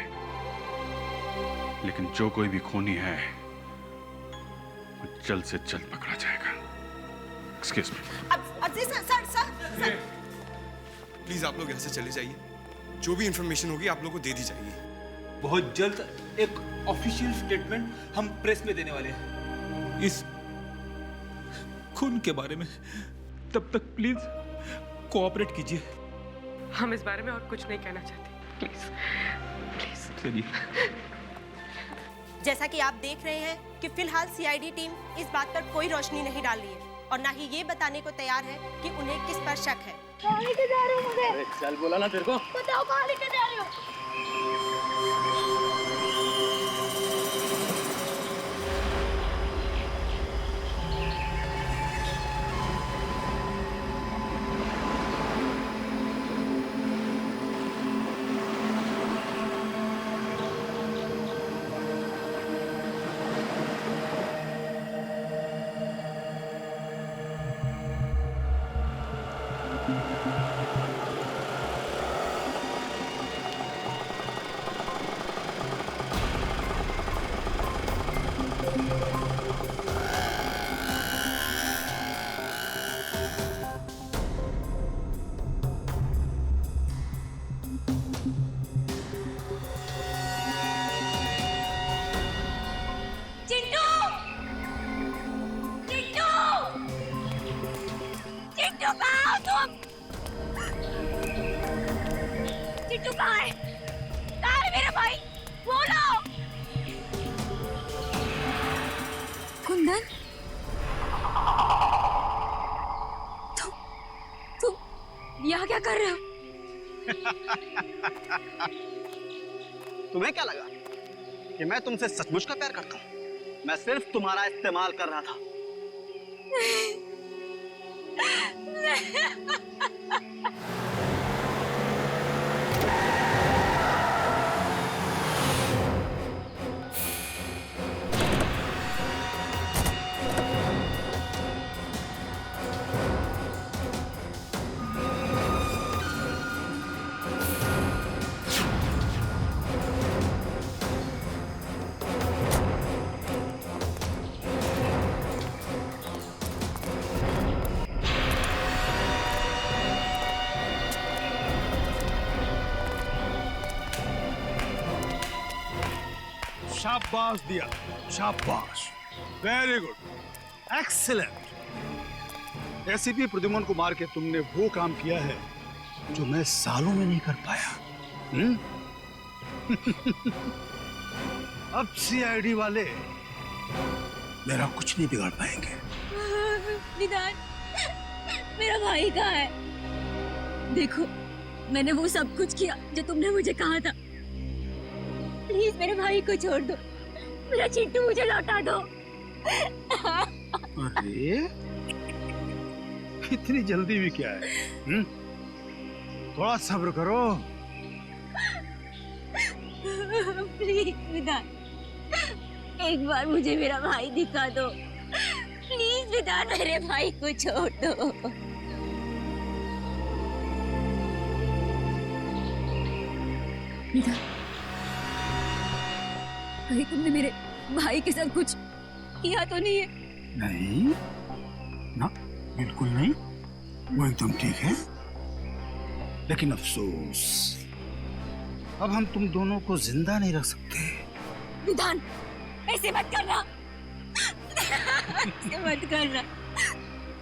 लेकिन जो कोई भी खूनी है वो जल्द से जल्द पकड़ा जाएगा। Excuse me. अबजी सर, प्लीज आप लोग यहाँ से चले जाइए। जो भी इंफॉर्मेशन होगी आप लोगों को दे दी जाएगी। बहुत जल्द एक ऑफिशियल स्टेटमेंट हम प्रेस में देने वाले हैं इस खून के बारे में। तब तक प्लीज कोऑपरेट कीजिए। हम इस बारे में और कुछ नहीं कहना चाहते, प्लीज। चलिए। जैसा कि आप देख रहे हैं कि फिलहाल सीआईडी टीम इस बात पर कोई रोशनी नहीं डाल रही है और ना ही ये बताने को तैयार है कि उन्हें किस पर शक है। कहाँ लेके जा रहे हो मुझे? अरे चल, बोला ना तेरे को। बताओ कहाँ लेके जा रहे हो? चिट्टू कहाँ है? कहाँ है मेरा भाई? बोलो। कुंदन, तुम यहाँ क्या कर रहे हो? तुम्हें क्या लगा कि मैं तुमसे सचमुच का प्यार करता हूँ? मैं सिर्फ तुम्हारा इस्तेमाल कर रहा था। शाबाश दिया, शाबाश, very good, excellent. ACP Pradyuman को मार के तुमने वो काम किया है जो मैं सालों में नहीं कर पाया। अब सीआईडी वाले मेरा कुछ नहीं बिगाड़ पाएंगे। विधान, मेरा भाई कहाँ है? देखो, मैंने वो सब कुछ किया जो तुमने मुझे कहा था। प्लीज मेरे भाई को छोड़ दो, मेरा चिट्टू मुझे लौटा दो। अरे इतनी जल्दी भी क्या है? थोड़ा सब्र करो। प्लीज विधान, एक बार मुझे मेरा भाई दिखा दो। प्लीज विधान, मेरे भाई को छोड़ दो। विधान, कहीं तुमने मेरे भाई के साथ कुछ किया तो नहीं है? नहीं ना, बिल्कुल नहीं, वो एकदम ठीक है। लेकिन अफसोस, अब हम तुम दोनों को जिंदा नहीं रख सकते। विधान, ऐसे मत करना। ऐसे मत करना।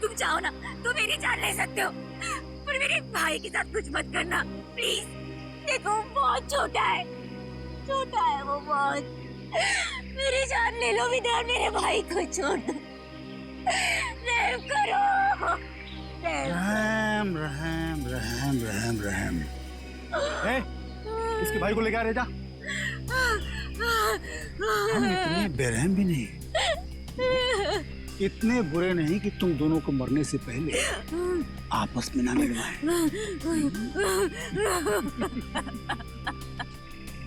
तुम चाहो ना तो मेरी जान ले सकते हो, पर मेरे भाई के साथ कुछ मत करना प्लीज। देखो, वो बहुत छोटा है, छोटा है वो बहुत। मेरी जान ले लो विधान, मेरे भाई को छोड़ दो। रहम करो। रहम रहम रहम रहम रहम। इसके भाई को लेकर आ रहे जा। हम इतने बेरहम भी नहीं, इतने बुरे नहीं कि तुम दोनों को मरने से पहले आपस में ना मिलवाएं।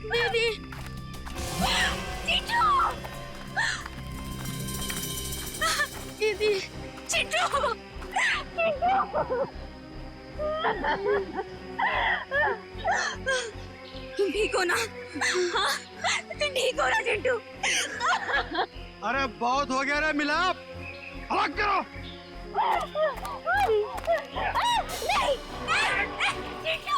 बेबी, चिट्टू, दीदी, चिट्टू, तुम ठीक हो ना? हाँ, तुम ठीक हो ना चिट्टू? अरे बहुत हो गया रे मिलाप, अलग करो। नहीं, चिट्टू।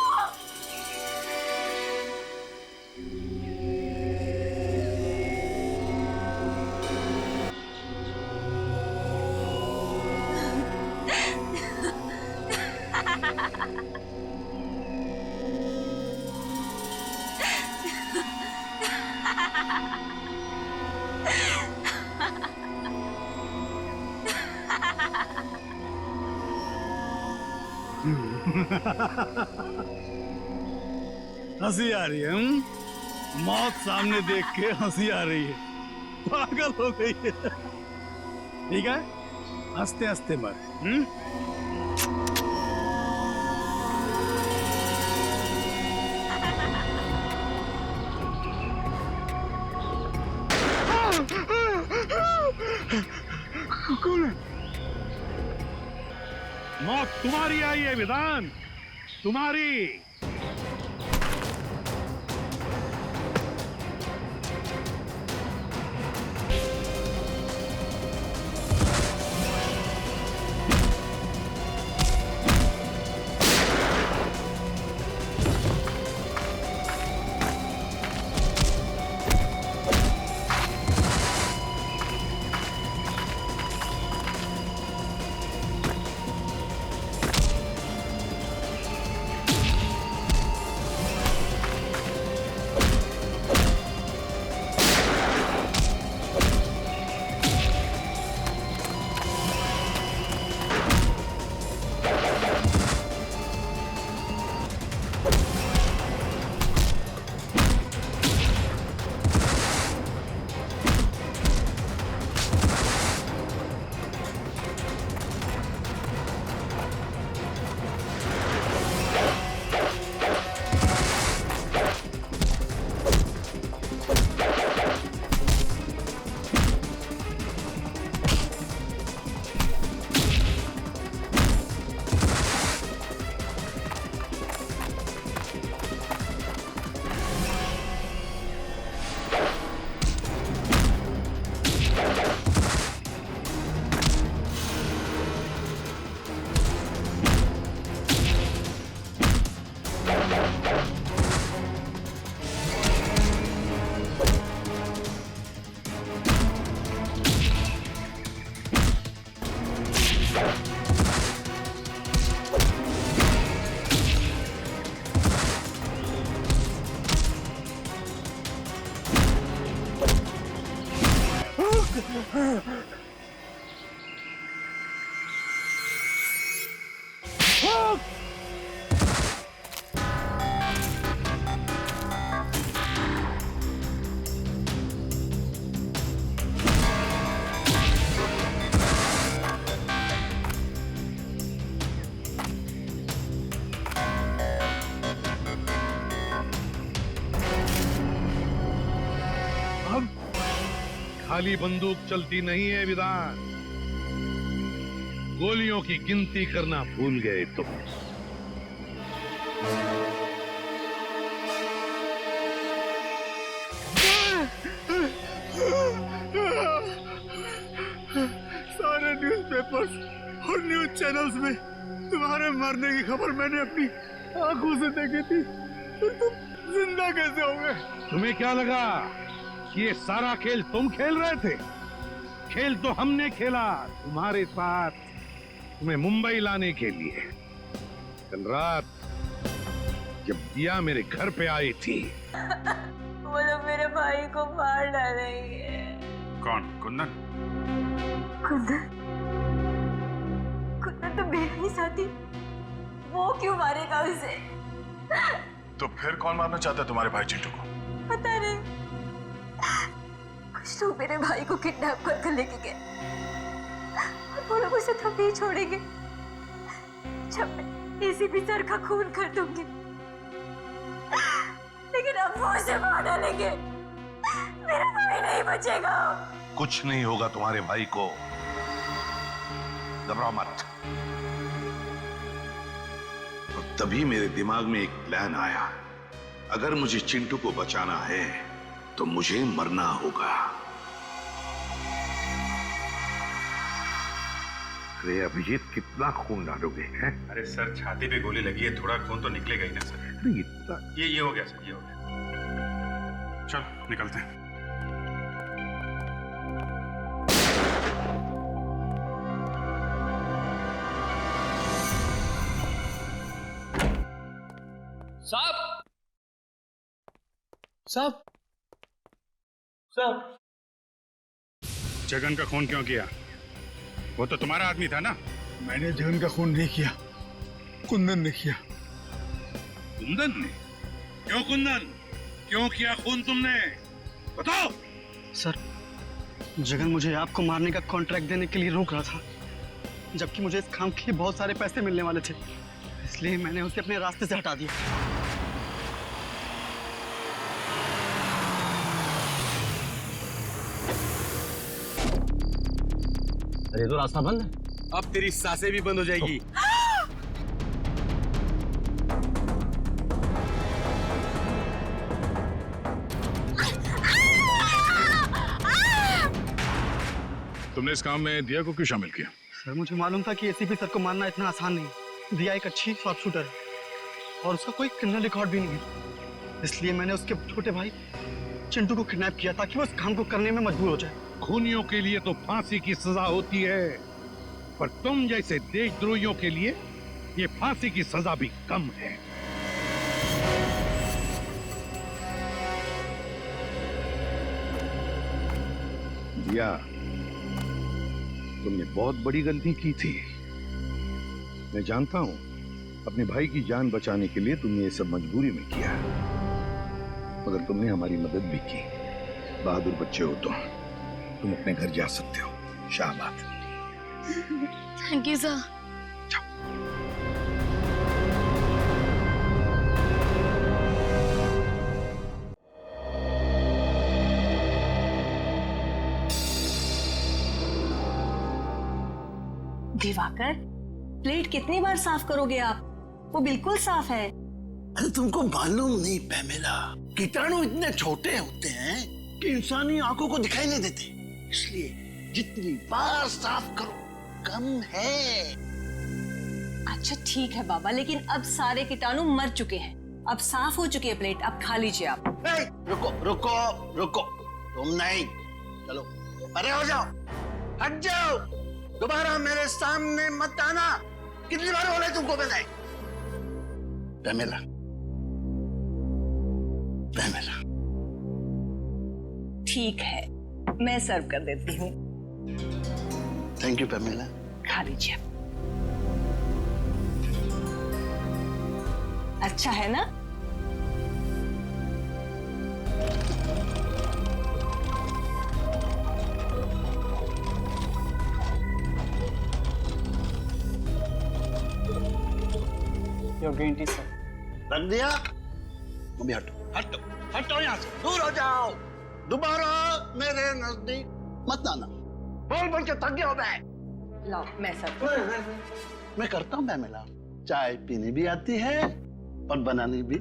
हंसी आ रही है। मौत सामने देख के हंसी आ रही है, पागल हो गई है। ठीक है, हंसते हंसते मर। कौन है? मौत तुम्हारी आई है विधान, तुम्हारी। अब खाली बंदूक चलती नहीं है विधान, गोलियों की गिनती करना भूल गए तुम। सारे न्यूज़पेपर्स और न्यूज़ चैनल्स में तुम्हारे मरने की खबर मैंने अपनी आंखों से देखी थी, तो तुम जिंदा कैसे हो गए? तुम्हें क्या लगा कि ये सारा खेल तुम खेल रहे थे? खेल तो हमने खेला तुम्हारे साथ, तुम्हें मुंबई लाने के लिए। कल रात जब दिया मेरे घर पे आई थी, वो लोग मेरे भाई को मार डालेंगे। कौन? कुंदन? कुंदन? कुंदन तो मेरा ही साथी, वो क्यों मारेगा उसे? तो फिर कौन मारना चाहता है तुम्हारे भाई चिंटू को? पता नहीं, कुछ लोग मेरे भाई को किडनैप कर लेके गए और वो लोग उसे तब नहीं छोड़ेंगे जब मैं एसीपी सर का खून कर दूंगी। लेकिन अब वो उसे मार डालेंगे, मेरा भाई नहीं बचेगा। कुछ नहीं होगा तुम्हारे भाई को, घबराओ मत। और तभी मेरे दिमाग में एक प्लान आया, अगर मुझे चिंटू को बचाना है तो मुझे मरना होगा। अरे अभिजीत, कितना खून डालोगे हैं? अरे सर, छाती पे गोली लगी है, थोड़ा खून तो निकलेगा ही ना सर। अरे इतना ये हो गया सर, ये हो गया। चलो निकलते हैं। साहब, साहब, साहब, जगन का खून क्यों किया? वो तो तुम्हारा आदमी था ना? मैंने जगन का खून नहीं किया, कुंदन ने किया। कुंदन ने? क्यों कुंदन? क्यों किया खून तुमने? बताओ। सर, जगन मुझे आपको मारने का कॉन्ट्रैक्ट देने के लिए रोक रहा था, जबकि मुझे इस काम के लिए बहुत सारे पैसे मिलने वाले थे, इसलिए मैंने उसे अपने रास्ते से हटा दिया। अरे तो रास्ता बंद है। अब तेरी सांसें भी बंद हो जाएगी। तुमने इस काम में दिया को क्यों शामिल किया? सर, मुझे मालूम था कि एसीपी सर को मारना इतना आसान नहीं। दिया एक अच्छी शॉर्प शूटर है और उसका कोई क्रिमिनल रिकॉर्ड भी नहीं है, इसलिए मैंने उसके छोटे भाई चिंटू को किडनैप किया ताकि वो उस काम को करने में मजबूर हो जाए। खूनियों के लिए तो फांसी की सजा होती है, पर तुम जैसे देशद्रोहियों के लिए ये फांसी की सजा भी कम है। दिया, तुमने बहुत बड़ी गलती की थी। मैं जानता हूं, अपने भाई की जान बचाने के लिए तुमने ये सब मजबूरी में किया, मगर तुमने हमारी मदद भी की। बहादुर बच्चे हो तुम अपने घर जा सकते हो। शाबाश। Thank you sir. Diwakar, plate कितनी बार साफ करोगे आप? वो बिल्कुल साफ है। अरे तुमको मालूम नहीं पैमेला, कीटाणु इतने छोटे होते हैं कि इंसानी आंखों को दिखाई नहीं देते, इसलिए जितनी बार साफ करो कम है। अच्छा ठीक है बाबा, लेकिन अब सारे कीटाणु मर चुके हैं, अब साफ हो चुकी है प्लेट, अब खा लीजिए आप। रुको रुको रुको, तुम नहीं, चलो परे हो जाओ, हट जाओ, दोबारा मेरे सामने मत आना। कितनी बार बोले तुमको मैंने? पैमेला, पैमेला, ठीक है, मैं सर्व कर देती हूँ। Thank you Pamela. खा लीजिए। अच्छा है ना? Your green tea sir. रख दिया? अभी हटो हटो हटो, यहाँ से दूर हो जाओ। दोबारा मेरे नजदीक मत आना। बोल बोल के थक गया हो मैं। लाओ मैं सर्व। मैं करता हूँ पेमिला। चाय पीनी भी आती है और बनानी भी।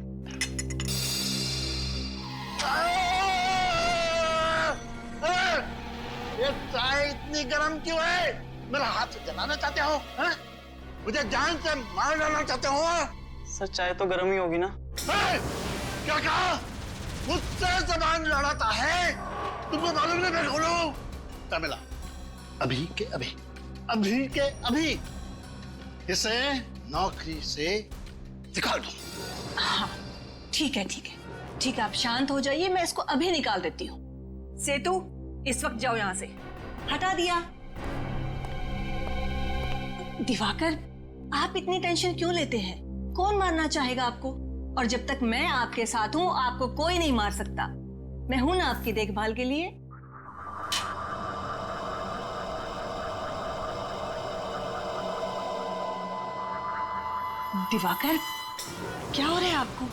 ये चाय इतनी गर्म क्यों है? मेरा हाथ से जलाना चाहते हो? मुझे जान से मार डालना चाहते हो? सर चाय तो गर्म ही होगी ना। क्या कहा? मुझसे जबान लड़ाता है? तुमको मालूम नहीं मैं कौन हूं? पेमिला, अभी के अभी इसे नौकरी से निकाल दो। हाँ ठीक है आप शांत हो जाइए, मैं इसको अभी निकाल देती हूँ। सेतु इस वक्त जाओ यहाँ से। हटा दिया। दिवाकर, आप इतनी टेंशन क्यों लेते हैं? कौन मारना चाहेगा आपको? और जब तक मैं आपके साथ हूं आपको कोई नहीं मार सकता। मैं हूं ना आपकी देखभाल के लिए। दिवाकर, क्या हो रहा है आपको?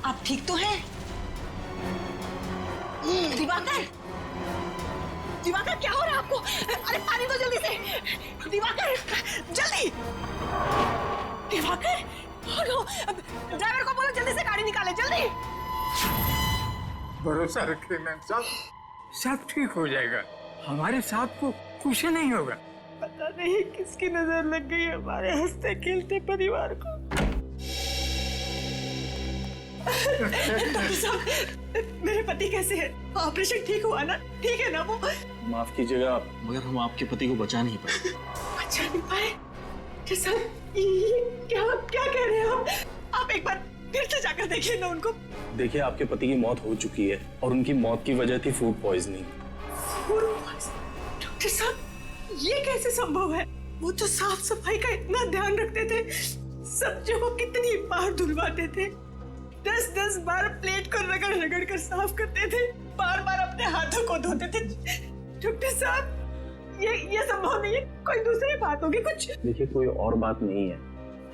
आप ठीक तो हैं? दिवाकर क्या हो रहा है आपको? अरे पानी दो जल्दी से। दिवाकर जल्दी। दिवाकर, ड्राइवर को बोलो जल्दी से गाड़ी निकाले, जल्दी। भरोसा रखिए मैम साहब, सब ठीक हो जाएगा। हमारे साहब को कुछ नहीं होगा। पता नहीं किसकी नजर लग गई हमारे हंसते खेलते परिवार को। डॉक्टर साहब, मेरे पति कैसे हैं? ऑपरेशन ठीक हुआ ना? ठीक है ना वो? माफ कीजिएगा मगर हम आपके पति को बचा नहीं पाए। बचा नहीं पाए? डॉक्टर साहब, ये क्या कह रहे हैं आप एक बार फिर से जाकर देखिए ना उनको। देखिए आपके पति की मौत हो चुकी है और उनकी मौत की वजह थी फूड पॉइजनिंग। डॉक्टर साहब, ये कैसे संभव है? वो तो साफ सफाई का इतना ध्यान रखते थे, सब्जियों को कितनी बार धुलवाते थे, 10-10 बार प्लेट को रगड़ कर साफ करते थे, बार अपने हाथों को धोते थे। डॉक्टर साहब, ये संभव नहीं है। कोई दूसरी बात होगी कुछ। देखिए कोई और बात नहीं है,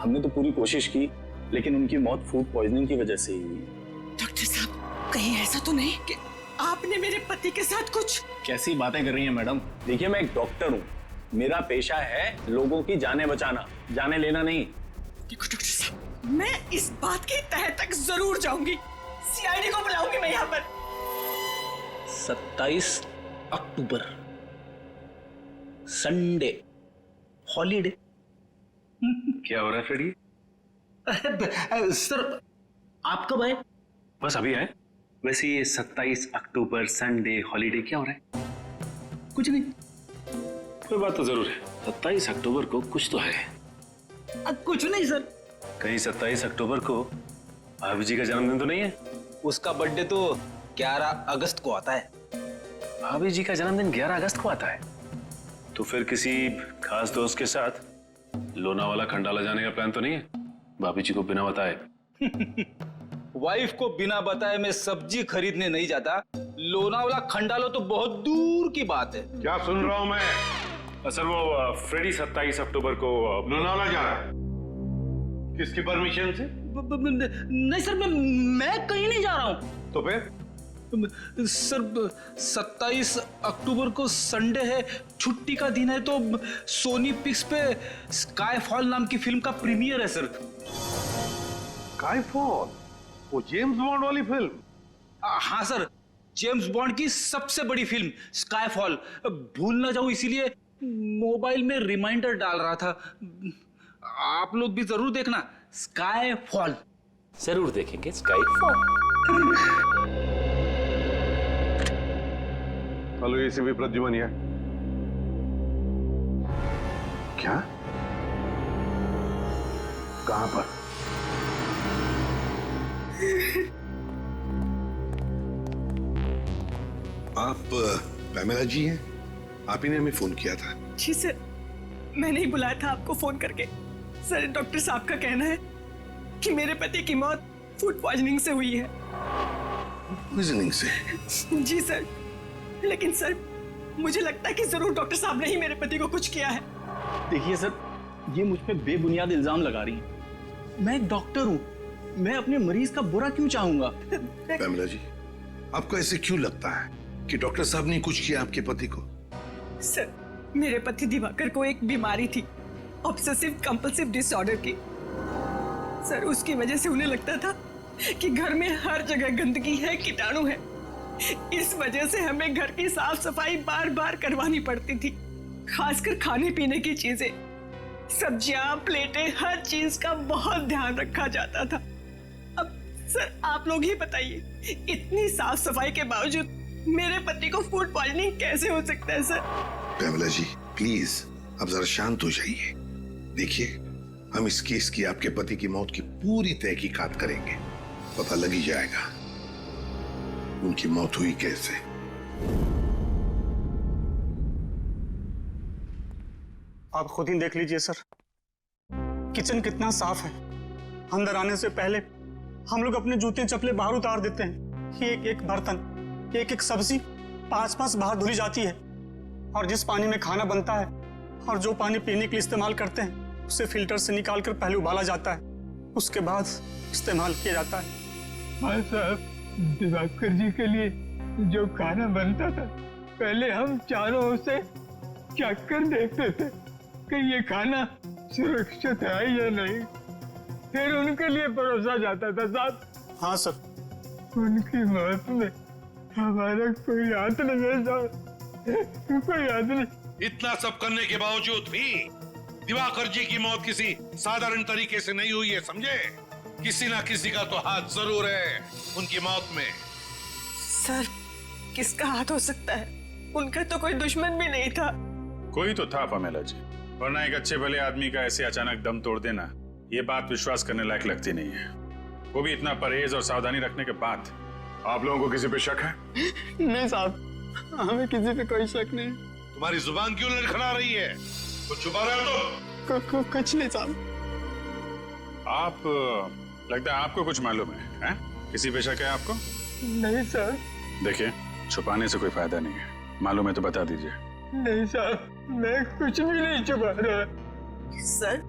हमने तो पूरी कोशिश की लेकिन उनकी मौत फूड पॉइजनिंग की वजह से ही हुई। डॉक्टर साहब, कहीं ऐसा तो नहीं कि आपने मेरे पति के साथ कुछ? कैसी बातें कर रही हैं मैडम? देखिए मैं एक डॉक्टर हूँ, मेरा पेशा है लोगों की जानें बचाना, जाने लेना नहीं। देखो डॉक्टर साहब, मैं इस बात की तह तक जरूर जाऊंगी। सीआईडी को बुलाऊंगी मैं यहाँ पर। 27 अक्टूबर संडे हॉलीडे। क्या हो रहा है फ्रेडी? सर आप कब आए? बस अभी आए। वैसे ये 27 अक्टूबर संडे हॉलीडे क्या हो रहा है? कुछ नहीं। कोई बात तो जरूर है, 27 अक्टूबर को कुछ तो है। कुछ नहीं सर। कहीं 27 अक्टूबर को भाभी जी का जन्मदिन तो नहीं है? उसका बर्थडे तो 11 अगस्त को आता है। भाभी जी का जन्मदिन 11 अगस्त को आता है? तो फिर किसी खास दोस्त के साथ लोनावाला खंडाला जाने का प्लान तो नहीं है? भाभी जी को बिना बताए। वाइफ को बिना बताए मैं सब्जी खरीदने नहीं जाता। लोनावाला खंडाला तो बहुत दूर की बात है। क्या सुन रहा हूं मैं? सर वो फ्रेडी 27 अक्टूबर को लोनावाला जा रहा है। किसकी परमिशन से? नहीं सर, मैं कहीं नहीं जा रहा हूँ। तो फिर? सर 27 अक्टूबर को संडे है, छुट्टी का दिन है, तो सोनी पिक्स पे स्काईफॉल नाम की फिल्म का प्रीमियर है सर। स्काईफॉल? वो जेम्स बॉन्ड वाली फिल्म? हाँ सर, जेम्स बॉन्ड की सबसे बड़ी फिल्म स्काईफॉल। भूल ना जाऊं इसीलिए मोबाइल में रिमाइंडर डाल रहा था। आप लोग भी जरूर देखना स्काईफॉल। जरूर देखेंगे स्काईफॉल। हेलो एसीपी प्रद्युमन है। क्या? कहां पर? आप पैमेला जी हैं, आप ही ने हमें फोन किया था। जी सर, मैंने ही बुलाया था आपको फोन करके। सर, डॉक्टर साहब का कहना है कि मेरे पति की मौत फूड पॉइजनिंग से हुई है। पॉइजनिंग से? जी सर, लेकिन सर मुझे लगता है कि जरूर डॉक्टर साहब ने ही मेरे पति को कुछ किया है। देखिए सर, ये मुझ पे बेबुनियाद इल्जाम लगा रही है। मैं एक डॉक्टर हूँ, मैं अपने मरीज का बुरा क्यों चाहूंगा? पैमेला जी, आपको ऐसे क्यों लगता है कि डॉक्टर साहब ने कुछ किया आपके पति को? सर, मेरे पति दिवाकर को एक बीमारी थी, ऑब्सेसिव कंपल्सिव डिसऑर्डर की। सर, उसकी वजह से उन्हें लगता था कि घर में हर जगह गंदगी है, कीटाणु है। इस वजह से हमें घर की साफ सफाई बार बार करवानी पड़ती थी, खासकर खाने पीने की चीजें, सब्जियां, प्लेटें, हर चीज का बहुत ध्यान रखा जाता था। अब सर आप लोग ही बताइए, इतनी साफ सफाई के बावजूद मेरे पति को फूड पॉइजनिंग कैसे हो सकता है? सर पैमेला जी, प्लीज अब जरा शांत हो जाइए। देखिए, हम इस केस की, आपके पति की मौत की पूरी तहकीकात करेंगे, पता लग ही जाएगा उनकी मौत हुई कैसे। आप खुद ही देख लीजिए सर, किचन कितना साफ है। अंदर आने से पहले हम लोग अपने जूते चप्पलें बाहर उतार देते हैं। एक एक बर्तन, एक एक सब्जी 5-5 बार धुली जाती है। और जिस पानी में खाना बनता है और जो पानी पीने के लिए इस्तेमाल करते हैं, उसे फिल्टर से निकाल कर पहले उबाला जाता है, उसके बाद इस्तेमाल किया जाता है। हाँ साहब, दिवाकर जी के लिए जो खाना बनता था, पहले हम चारों ओर से चख कर देखते थे कि ये खाना सुरक्षित है या नहीं, फिर उनके लिए परोसा जाता था साहब। हाँ सर, उनकी मौत में हमारा कोई हाथ नहीं है साहब, कोई हाथ नहीं। इतना सब करने के बावजूद भी दिवाकर जी की मौत किसी साधारण तरीके से नहीं हुई है, समझे? किसी ना किसी का तो हाथ जरूर है उनकी मौत में। सर, किसका हाथ हो सकता है? उनका तो कोई दुश्मन भी नहीं था। कोई तो था पैमेला जी, वरना एक अच्छे भले आदमी का ऐसे अचानक दम तोड़ देना, ये बात विश्वास करने लायक लगती नहीं है, वो भी इतना परहेज और सावधानी रखने के बाद। आप लोगों को किसी पे शक है? नहीं साहब, हमें किसी पे कोई शक नहीं। तुम्हारी जुबान क्यों लड़खड़ा रही है? कुछ छुपा रहे हो तुम? कुछ नहीं साहब। आप, लगता है आपको कुछ मालूम है? किसी पे शक है आपको? नहीं सर। देखिए, छुपाने से कोई फायदा नहीं है, मालूम है तो बता दीजिए। नहीं साहब, मैं कुछ भी नहीं छुपा रहा। सर,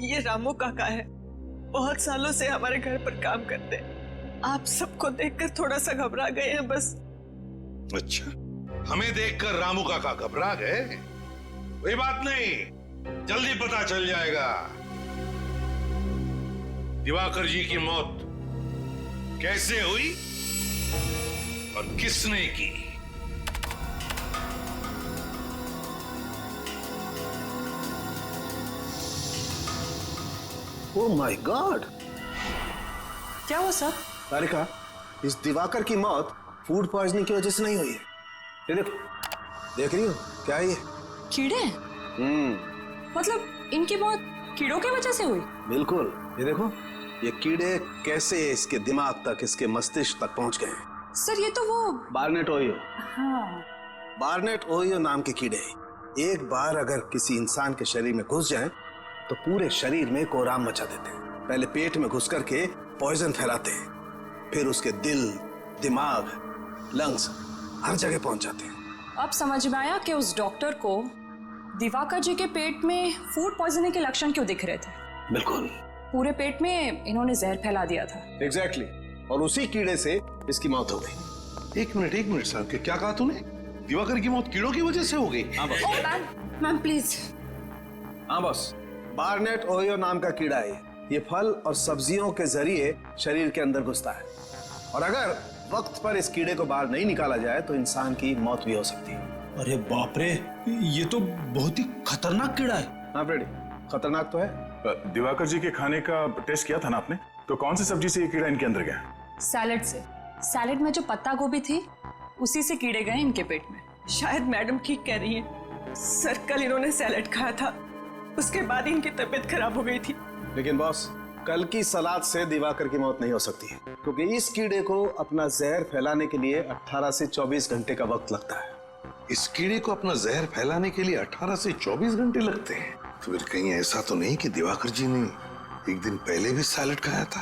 ये रामू काका है, बहुत सालों से हमारे घर पर काम करते हैं। आप सबको देखकर थोड़ा सा घबरा गए हैं बस। अच्छा, हमें देखकर रामू काका घबरा गए? कोई बात नहीं, जल्दी पता चल जाएगा दिवाकर जी की मौत कैसे हुई और किसने की। Oh my God! क्या हुआ सर? तारिका, इस दिवाकर की मौत फूड पॉइजनिंग की वजह से नहीं हुई है। ये देखो, देख रही हो क्या है ये? कीड़े? मतलब इनकी मौत कीड़ों की वजह से हुई? बिल्कुल, ये देखो, ये कीड़े कैसे इसके दिमाग तक, इसके मस्तिष्क तक पहुंच गए हैं। सर, ये तो वो बार्नेट ओहियो। हाँ। बार्नेट ओहियो नाम के कीड़े हैं। एक बार अगर किसी इंसान के शरीर में घुस जाएं, तो पूरे शरीर में कोहराम मचा देते हैं। पहले पेट में घुस करके पॉइजन फैलाते हैं, फिर उसके दिल, दिमाग, लंग्स हर जगह पहुंच जाते हैं। अब समझ में आया कि उस डॉक्टर को दिवाकर जी के पेट में फूड पॉइजनिंग के लक्षण क्यों दिख रहे थे। बिल्कुल, पूरे पेट में इन्होंने जहर फैला दिया था। एग्जैक्टली, और उसी कीड़े से इसकी मौत हो गई। एक मिनट साहब, क्या कहा तूने? दिवाकर की मौत कीड़ों की वजह से हो गई? हाँ बॉस। Ma'am please. हाँ बॉस, बार्नेट ओहियो नाम का कीड़ा है। ये फल और सब्जियों के जरिए शरीर के अंदर घुसता है, और अगर वक्त पर इस कीड़े को बाहर नहीं निकाला जाए तो इंसान की मौत भी हो सकती है। अरे बाप रे, ये तो बहुत ही खतरनाक कीड़ा है। हाँ फ्रेडी, खतरनाक तो है। दिवाकर जी के खाने का टेस्ट किया था ना आपने? तो कौन सी सब्जी से ये कीड़ा इनके अंदर गया? सैलेड से। सैलेड में जो पत्ता गोभी थी, उसी से कीड़े गए इनके पेट में। शायद मैडम ठीक कह रही है। सर, कल इन्होंने सैलेड खाया था, उसके बाद इनकी तबीयत खराब हो गई थी। लेकिन बॉस, कल की सलाद से दिवाकर की मौत नहीं हो सकती है, क्योंकि इस कीड़े को अपना जहर फैलाने के लिए 18 से 24 घंटे का वक्त लगता है। इस कीड़े को अपना जहर फैलाने के लिए 18 से 24 घंटे लगते हैं? तो फिर कहीं ऐसा तो नहीं कि दिवाकर जी ने एक दिन पहले भी सैलेड खाया था?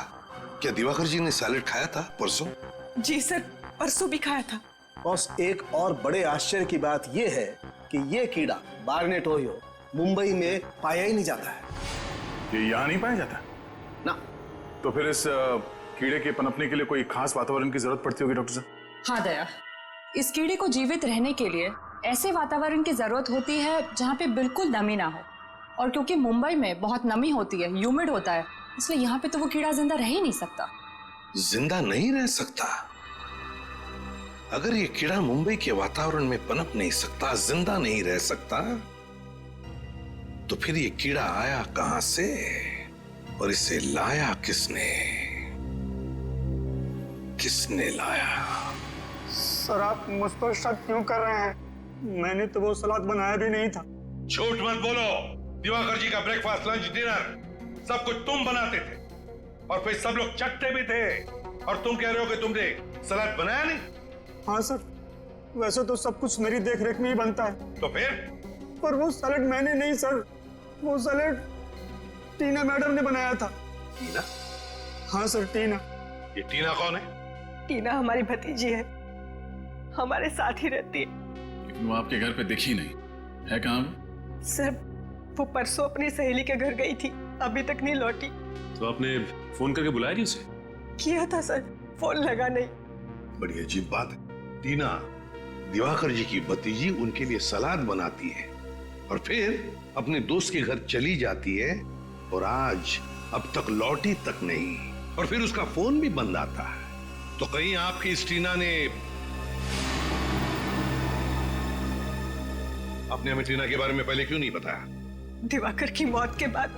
क्या दिवाकर जी ने सैलेड खाया था परसों? जी सर, परसों भी खाया था। बॉस, एक और बड़े आश्चर्य की बात यह है कि ये कीड़ा बार्नेट ओहियो मुंबई में पाया ही नहीं जाता है। ये यहाँ नहीं पाया जाता ना? तो फिर इस कीड़े के पनपने के लिए कोई खास वातावरण की जरूरत पड़ती होगी डॉक्टर साहब? हाँ दया, इस कीड़े को जीवित रहने के लिए ऐसे वातावरण की जरूरत होती है जहाँ पे बिल्कुल नमी ना हो, और क्योंकि मुंबई में बहुत नमी होती है, ह्यूमिड होता है, इसलिए यहाँ पे तो वो कीड़ा जिंदा रह ही नहीं सकता। जिंदा नहीं रह सकता? अगर ये कीड़ा मुंबई के वातावरण में पनप नहीं सकता, जिंदा नहीं रह सकता, तो फिर ये कीड़ा आया कहां से और इसे लाया किसने? किसने लाया? सर, आप मुझ पर शक क्यों कर रहे हैं? मैंने तो वो सलाद बनाया भी नहीं था। झूठ मत बोलो। दिवाकर जी का ब्रेकफास्ट, लंच, डिनर सब कुछ तुम बनाते थे, और फिर सब लोग चटते भी थे, और तुम कह रहे हो कि तुमने सलाद बनाया नहीं? हाँ सर, वैसे तो सब कुछ मेरी देखरेख में ही बनता है। तो फिर? पर वो सैलेड मैंने नहीं सर, वो सैलेड टीना मैडम ने बनाया था। टीना? हाँ सर, टीना। ये टीना कौन है? टीना हमारी भतीजी है, हमारे साथ ही रहती है। लेकिन वो आपके घर पे दिखी नहीं है। कहाँ? सर, वो परसों अपनी सहेली के घर गई थी, अभी तक नहीं लौटी। तो आपने फोन करके बुलाया नहीं उसे? किया था सर, फोन लगा नहीं। बड़ी अजीब बात है। टीना दिवाकर जी की भतीजी उनके लिए सलाद बनाती है और फिर अपने दोस्त के घर चली जाती है, और आज अब तक लौटी तक नहीं, और फिर उसका फोन भी बंद आता है। तो कहीं आपकी इस टीना ने अपने हमें टीना के बारे में पहले क्यों नहीं बताया? दिवाकर की मौत के बाद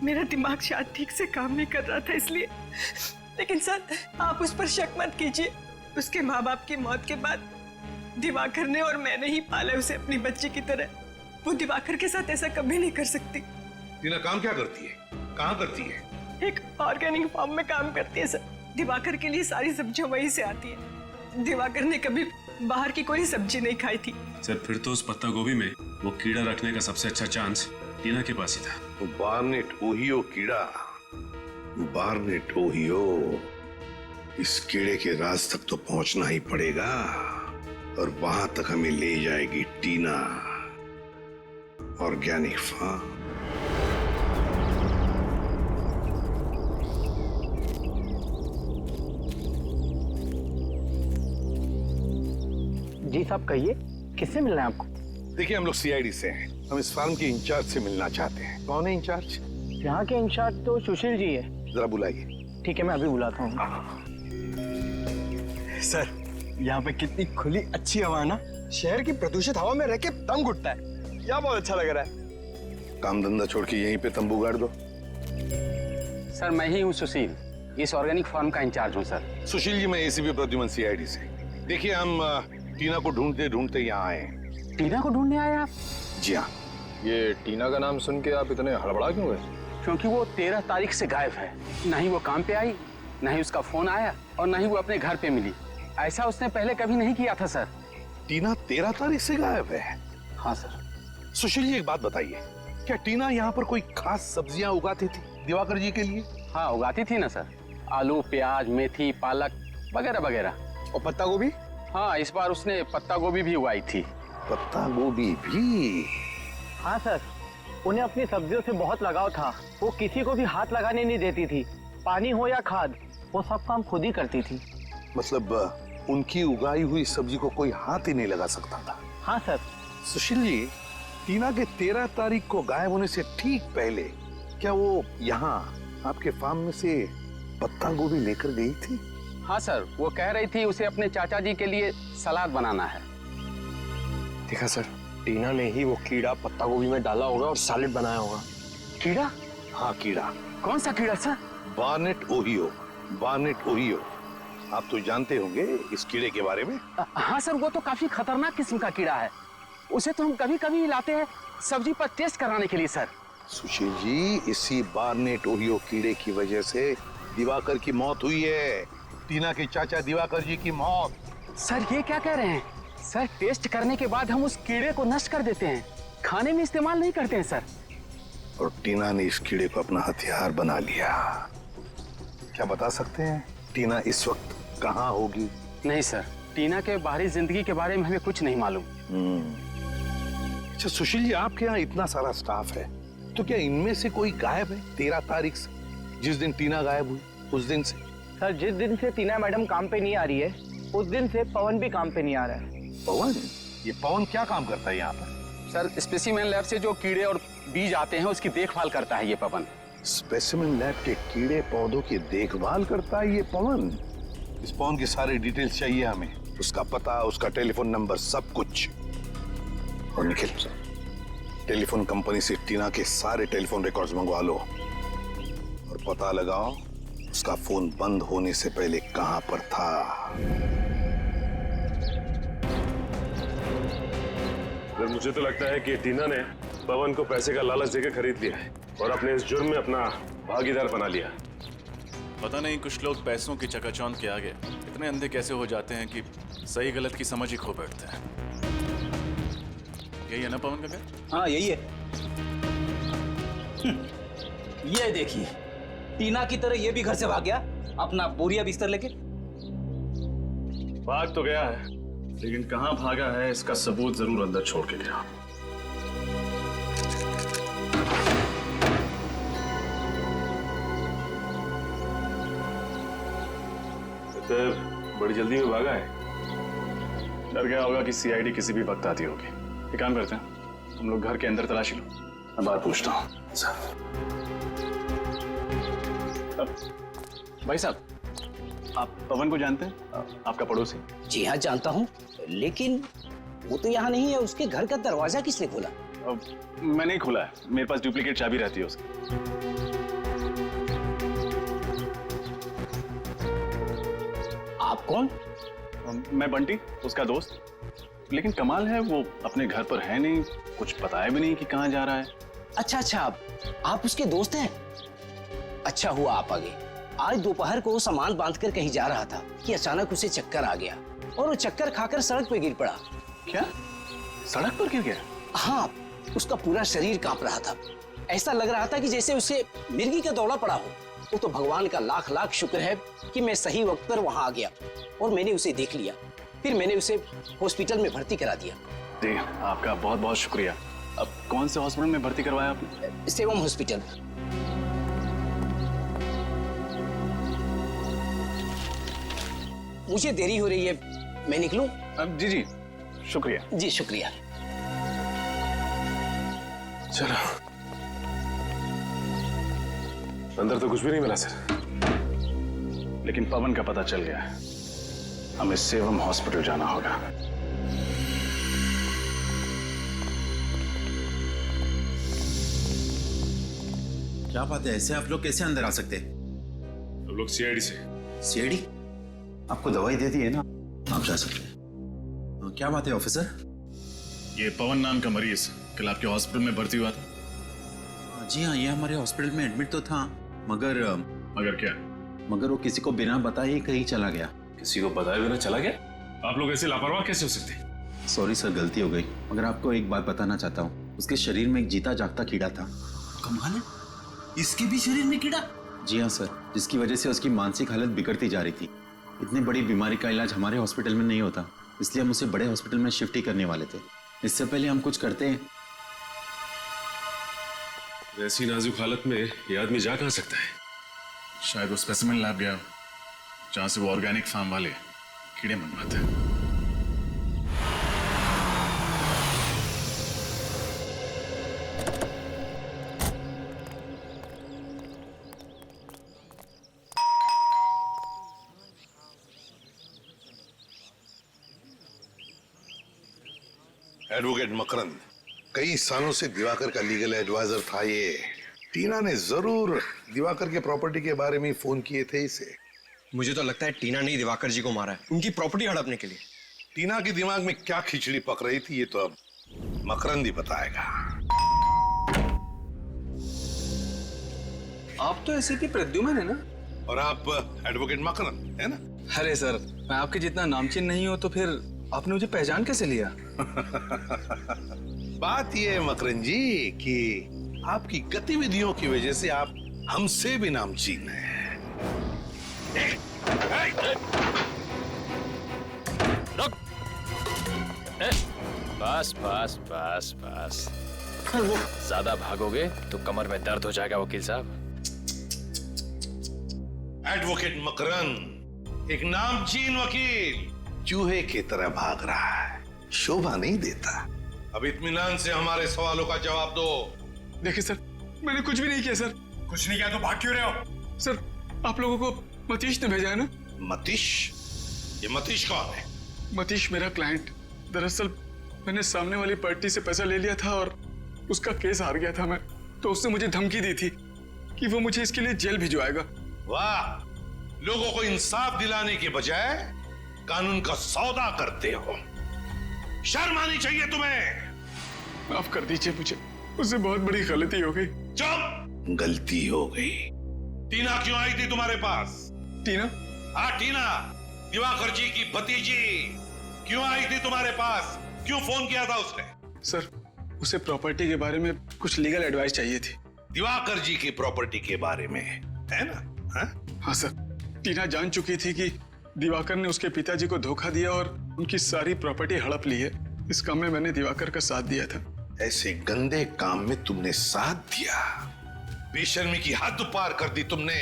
मेरा दिमाग शायद ठीक से काम नहीं कर रहा था, इसलिए। लेकिन सर, आप उस पर शक मत कीजिए। उसके माँ बाप की मौत के बाद दिवाकर ने और मैंने ही पाला उसे अपनी बच्ची की तरह। वो दिवाकर के साथ ऐसा कभी नहीं कर सकती। टीना काम क्या करती है? कहाँ करती है? एक ऑर्गेनिक फार्म में काम करती है सर। दिवाकर के लिए सारी सब्जियां वहीं से आती है। दिवाकर ने कभी बाहर की कोई सब्जी नहीं खाई थी। सर, फिर तो उस पत्ता गोभी में वो कीड़ा रखने का सबसे अच्छा चांस टीना के पास ही था। तो बार्नेट ओहियो कीड़ा, बार्नेट ओहियो, इस कीड़े के राज तक तो पहुंचना ही पड़ेगा, और वहां तक हमें ले जाएगी टीना, ऑर्गेनिक फार्म। जी साहब, कहिए, किससे मिलना है आपको? देखिए, हम लोग सीआईडी से हैं। हम इस फार्म के इंचार्ज से मिलना चाहते हैं। कौन है इंचार्ज? यहाँ के इंचार्ज तो सुशील जी है। जरा बुलाइए। ठीक है, मैं अभी बुलाता हूँ। सर, यहाँ पे कितनी खुली अच्छी हवा है ना। शहर की प्रदूषित हवा में रह के दम घुटता है। क्या बहुत अच्छा लग रहा है। काम धंधा छोड़ के यहीं पे तंबू गाड़ दो। सर, मैं ही हूँ सुशील, इस ऑर्गेनिक फार्म का इंचार्ज हूँ सर। सुशील जी, मैं एसीपी प्रद्युमन सीआईडी से। देखिए, हम टीना को ढूंढते ढूंढते यहाँ आए हैं। टीना को ढूंढने आए आप? जी हाँ। ये टीना का नाम सुन के आप इतने हड़बड़ा क्यों गए? क्योंकि वो 13 तारीख से गायब है। न ही वो काम पे आई, न ही उसका फोन आया, और न ही वो अपने घर पे मिली। ऐसा उसने पहले कभी नहीं किया था सर। टीना 13 तारीख से गायब है? हाँ सर। सुशील जी, एक बात बताइए, क्या टीना यहाँ पर कोई खास सब्जियां उगाती थी दिवाकर जी के लिए? हाँ, उगाती थी ना सर, आलू, प्याज, मेथी, पालक वगैरह वगैरह। और पत्ता गोभी? हाँ, इस बार उसने पत्ता गोभी भी उगाई थी। पत्ता गोभी भी? हाँ सर, उन्हें अपनी सब्जियों से बहुत लगाव था। वो किसी को भी हाथ लगाने नहीं देती थी। पानी हो या खाद, वो सब काम खुद ही करती थी। मतलब उनकी उगाई हुई सब्जी को कोई हाथ ही नहीं लगा सकता था? हाँ सर। सुशील जी, टीना के 13 तारीख को गायब होने से ठीक पहले क्या वो यहाँ आपके फार्म में से पत्ता गोभी लेकर गई थी? हाँ सर, वो कह रही थी उसे अपने चाचा जी के लिए सलाद बनाना है। देखा सर, टीना ने ही वो कीड़ा पत्ता गोभी में डाला होगा और सैलेड बनाया होगा। कीड़ा? हाँ, कीड़ा। कौन सा कीड़ा sir? Barnett Ohio. Barnett Ohio, आप तो जानते होंगे इस कीड़े के बारे में। हाँ सर, वो तो काफी खतरनाक किस्म का कीड़ा है। उसे तो हम कभी कभी लाते हैं सब्जी पर टेस्ट कराने के लिए सर। सुशील जी, इसी बार्नेट ओहियो कीड़े की वजह से दिवाकर की मौत हुई है। टीना के चाचा दिवाकर जी की मौत। सर ये क्या कह रहे हैं? सर टेस्ट करने के बाद हम उस कीड़े को नष्ट कर देते हैं, खाने में इस्तेमाल नहीं करते हैं सर। और टीना ने इस कीड़े को अपना हथियार बना लिया। क्या बता सकते हैं टीना इस वक्त कहाँ होगी? नहीं सर, टीना के बाहरी जिंदगी के बारे में हमें कुछ नहीं मालूम। अच्छा सुशील जी, आपके यहाँ इतना सारा स्टाफ है, तो क्या इनमें से कोई गायब है 13 तारीख से, जिस दिन टीना गायब हुई उस दिन से? सर जिस दिन से टीना मैडम काम पे नहीं आ रही है, उस दिन से पवन भी काम पे नहीं आ रहा है। पवन? ये पवन क्या काम करता है यहाँ पर? सर स्पेसिमेन लैब से जो कीड़े और बीज आते हैं उसकी देखभाल करता है ये पवन। स्पेसिमेन लैब के कीड़े पौधों की देखभाल करता है ये पवन? इस पवन की सारी डिटेल्स चाहिए हमें, उसका पता, उसका टेलीफोन नंबर, सब कुछ। और निखिल, टेलीफोन कंपनी से टीना के सारे टेलीफोन रिकॉर्ड्स मंगवा लो और पता लगाओ उसका फोन बंद होने से पहले कहां पर था। मुझे तो लगता है कि टीना ने पवन को पैसे का लालच देकर खरीद लिया है और अपने इस जुर्म में अपना भागीदार बना लिया। पता नहीं कुछ लोग पैसों की चकाचौंध के आगे इतने अंधे कैसे हो जाते हैं कि सही गलत की समझ ही खो बैठते हैं। यही है ना पवन का घर? हाँ यही है। ये देखिए, टीना की तरह ये भी घर से भाग गया अपना बोरिया बिस्तर लेके। भाग तो गया है, लेकिन कहां भागा है इसका सबूत जरूर अंदर छोड़ के गया। तो बड़ी जल्दी में भागा है। डर गया होगा कि सीआईडी किसी भी वक्त आती होगी। एक काम करते हैं, तुम लोग घर के अंदर तलाशी लो, मैं बात पूछता हूँ। भाई साहब, आप पवन को जानते हैं? आपका पड़ोसी? जी हाँ जानता हूँ, लेकिन वो तो यहाँ नहीं है। उसके घर का दरवाजा किसने खोला? मैं नहीं खोला है, मेरे पास डुप्लीकेट चाबी रहती है उसकी। आप कौन? मैं बंटी, उसका दोस्त। लेकिन कमाल है वो अपने घर पर है नहीं, कुछ बताया भी नहीं कि कहाँ जा रहा है। अच्छा, आप उसके दोस्त हैं? अच्छा हुआ आप आ गए। आज दोपहर को सामान बांधकर कहीं जा रहा था कि अचानक उसे चक्कर आ गया और वो चक्कर खाकर सड़क पे गिर पड़ा। क्या? सड़क पर गिर गया? हाँ, उसका पूरा शरीर कांप रहा था। ऐसा लग रहा था कि जैसे उसे मिर्गी का दौड़ा पड़ा हो। वो तो भगवान का लाख लाख शुक्र है कि मैं सही वक्त पर वहां आ गया और मैंने उसे देख लिया। फिर मैंने उसे हॉस्पिटल में भर्ती करा दिया। जी, आपका बहुत बहुत शुक्रिया। अब कौन से हॉस्पिटल में भर्ती करवाया आपने? सेवम हॉस्पिटल। मुझे देरी हो रही है, मैं निकलूं? जी शुक्रिया। जी शुक्रिया। चलो, अंदर तो कुछ भी नहीं मिला सर। लेकिन पवन का पता चल गया है, हमें सेवम हॉस्पिटल जाना होगा। क्या बात है, ऐसे आप लोग कैसे अंदर आ सकते हैं? हम लोग सीआईडी से। सीआईडी? आपको दवाई दे दी है ना, आप जा सकते हैं। क्या बात है ऑफिसर? ये पवन नाम का मरीज कल आपके हॉस्पिटल में भर्ती हुआ था? जी हाँ, ये हमारे हॉस्पिटल में एडमिट तो था, मगर क्या? मगर वो किसी को बिना बताए ही कहीं चला गया। किसी को बताए बिना चला गया? आप लोग ऐसे लापरवाह कैसे हो सकते? सॉरी सर, गलती हो गई। मगर आपको एक बात बताना चाहता हूँ, उसके शरीर में एक जीता जागता कीड़ा था। कमाल है, इसके भी शरीर में कीड़ा? जी हाँ सर, जिसकी वजह से उसकी मानसिक हालत बिगड़ती जा रही थी। इतनी बड़ी बीमारी का इलाज हमारे हॉस्पिटल में नहीं होता, इसलिए हम उसे बड़े हॉस्पिटल में शिफ्ट ही करने वाले थे। इससे पहले हम कुछ करते हैं। वैसी नाजुक हालत में ये आदमी जा कहाँ सकता है? शायद वो स्पेसिमेन लैब गया, जहां से वो ऑर्गेनिक फार्म वाले कीड़े मंगवाते हैं। एडवोकेट मकरंद, कई सालों से दिवाकर का लीगल एडवाइजर था ये। टीना ने जरूर दिवाकर के प्रॉपर्टी के बारे में फोन किए थे इसे। मुझे तो लगता है टीना ने दिवाकर जी को मारा है, उनकी प्रॉपर्टी हड़पने के लिए। टीना के दिमाग में क्या खिचड़ी पक रही थी ये तो अब मकरंद ही बताएगा। आप तो एसीपी प्रद्युमन है ना? और आप एडवोकेट मकरन है ना? अरे सर, मैं आपके जितना नामचीन नहीं हूं तो फिर आपने मुझे पहचान कैसे लिया? बात यह है मकरन जी कि आपकी गतिविधियों की वजह से आप हमसे भी नामचीन हैं। रुक। बस बस बस बस, ज्यादा भागोगे तो कमर में दर्द हो जाएगा वकील साहब। एडवोकेट मकरन, एक नामचीन वकील चूहे की तरह भाग रहा है, शोभा नहीं देता। अब इत्मीनान से हमारे सवालों का जवाब दो। देखिए सर, मैंने कुछ भी नहीं किया सर। कुछ नहीं किया तो भाग क्यों रहे हो? सर, आप लोगों को मतीश ने भेजा है ना? मतीश? ये मतीश कौन है? मतीश मेरा क्लाइंट। दरअसल मैंने सामने वाली पार्टी से पैसा ले लिया था और उसका केस हार गया था मैं, तो उसने मुझे धमकी दी थी कि वो मुझे इसके लिए जेल भिजवाएगा। वाह, लोगों को इंसाफ दिलाने के बजाय कानून का सौदा करते हो। शर्म आनी चाहिए तुम्हें। माफ कर दीजिए मुझे, उससे बहुत बड़ी गलती हो गई। चुप! गलती हो गई। टीना क्यों आई थी तुम्हारे पास? टीना? हाँ, टीना, दिवाकर जी की भतीजी क्यों आई थी तुम्हारे पास? क्यों फोन किया था उसने? सर, उसे प्रॉपर्टी के बारे में कुछ लीगल एडवाइस चाहिए थी। दिवाकर जी की प्रॉपर्टी के बारे में, है ना? हाँ सर, टीना जान चुकी थी कि दिवाकर ने उसके पिताजी को धोखा दिया और उनकी सारी प्रॉपर्टी हड़प ली है। इस काम में मैंने दिवाकर का साथ दिया था। ऐसे गंदे काम में तुमने साथ दिया, बेशर्मी की हद पार कर दी तुमने।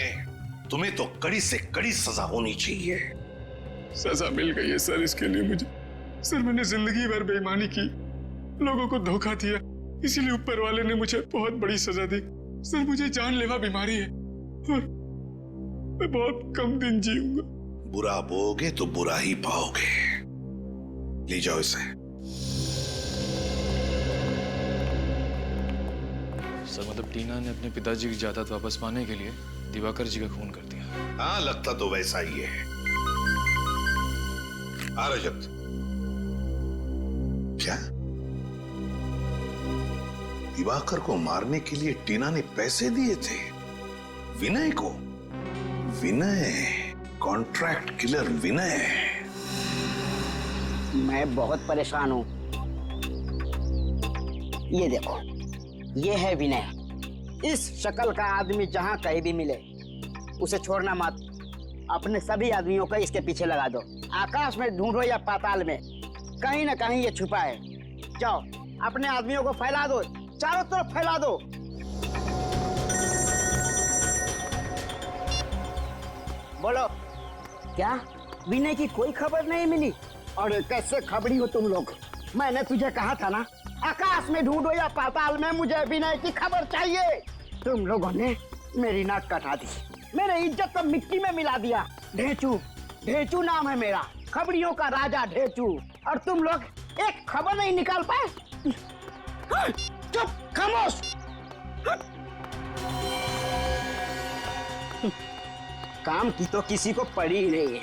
तुम्हें तो कड़ी से कड़ी सजा होनी चाहिए। सजा मिल गई है सर इसके लिए मुझे। सर, मैंने जिंदगी भर बेईमानी की, लोगों को धोखा दिया, इसीलिए ऊपर वाले ने मुझे बहुत बड़ी सजा दी। सर, मुझे जानलेवा बीमारी है और मैं बहुत कम दिन जीऊंगा। बुरा बोगे तो बुरा ही पाओगे। ले जाओ इसे। सर, मतलब टीना ने अपने पिताजी की जायदाद वापस पाने के लिए दिवाकर जी का खून कर दिया। हाँ, लगता तो वैसा ही है। आ रजत, क्या दिवाकर को मारने के लिए टीना ने पैसे दिए थे विनय को? विनय, कॉन्ट्रैक्ट किलर विनय। मैं बहुत परेशान हूं। ये देखो, ये है विनय। इस शक्ल का आदमी जहां कहीं भी मिले उसे छोड़ना मत। अपने सभी आदमियों को इसके पीछे लगा दो। आकाश में ढूंढो या पाताल में, कहीं ना कहीं ये छुपा है। जाओ, अपने आदमियों को फैला दो, चारों तरफ फैला दो। बोलो, क्या विनय की कोई खबर नहीं मिली? और कैसे खबरी हो तुम लोग? मैंने तुझे कहा था ना, आकाश में ढूंढो या पाताल में, मुझे विनय की खबर चाहिए। तुम लोगों ने मेरी नाक कटा दी, मेरे इज्जत को मिट्टी में मिला दिया। ढेंचू, ढेंचू नाम है मेरा, खबरियों का राजा ढेंचू। और तुम लोग एक खबर नहीं निकाल पाए। चुप, खामोश। काम की तो किसी को पड़ी ही नहीं है।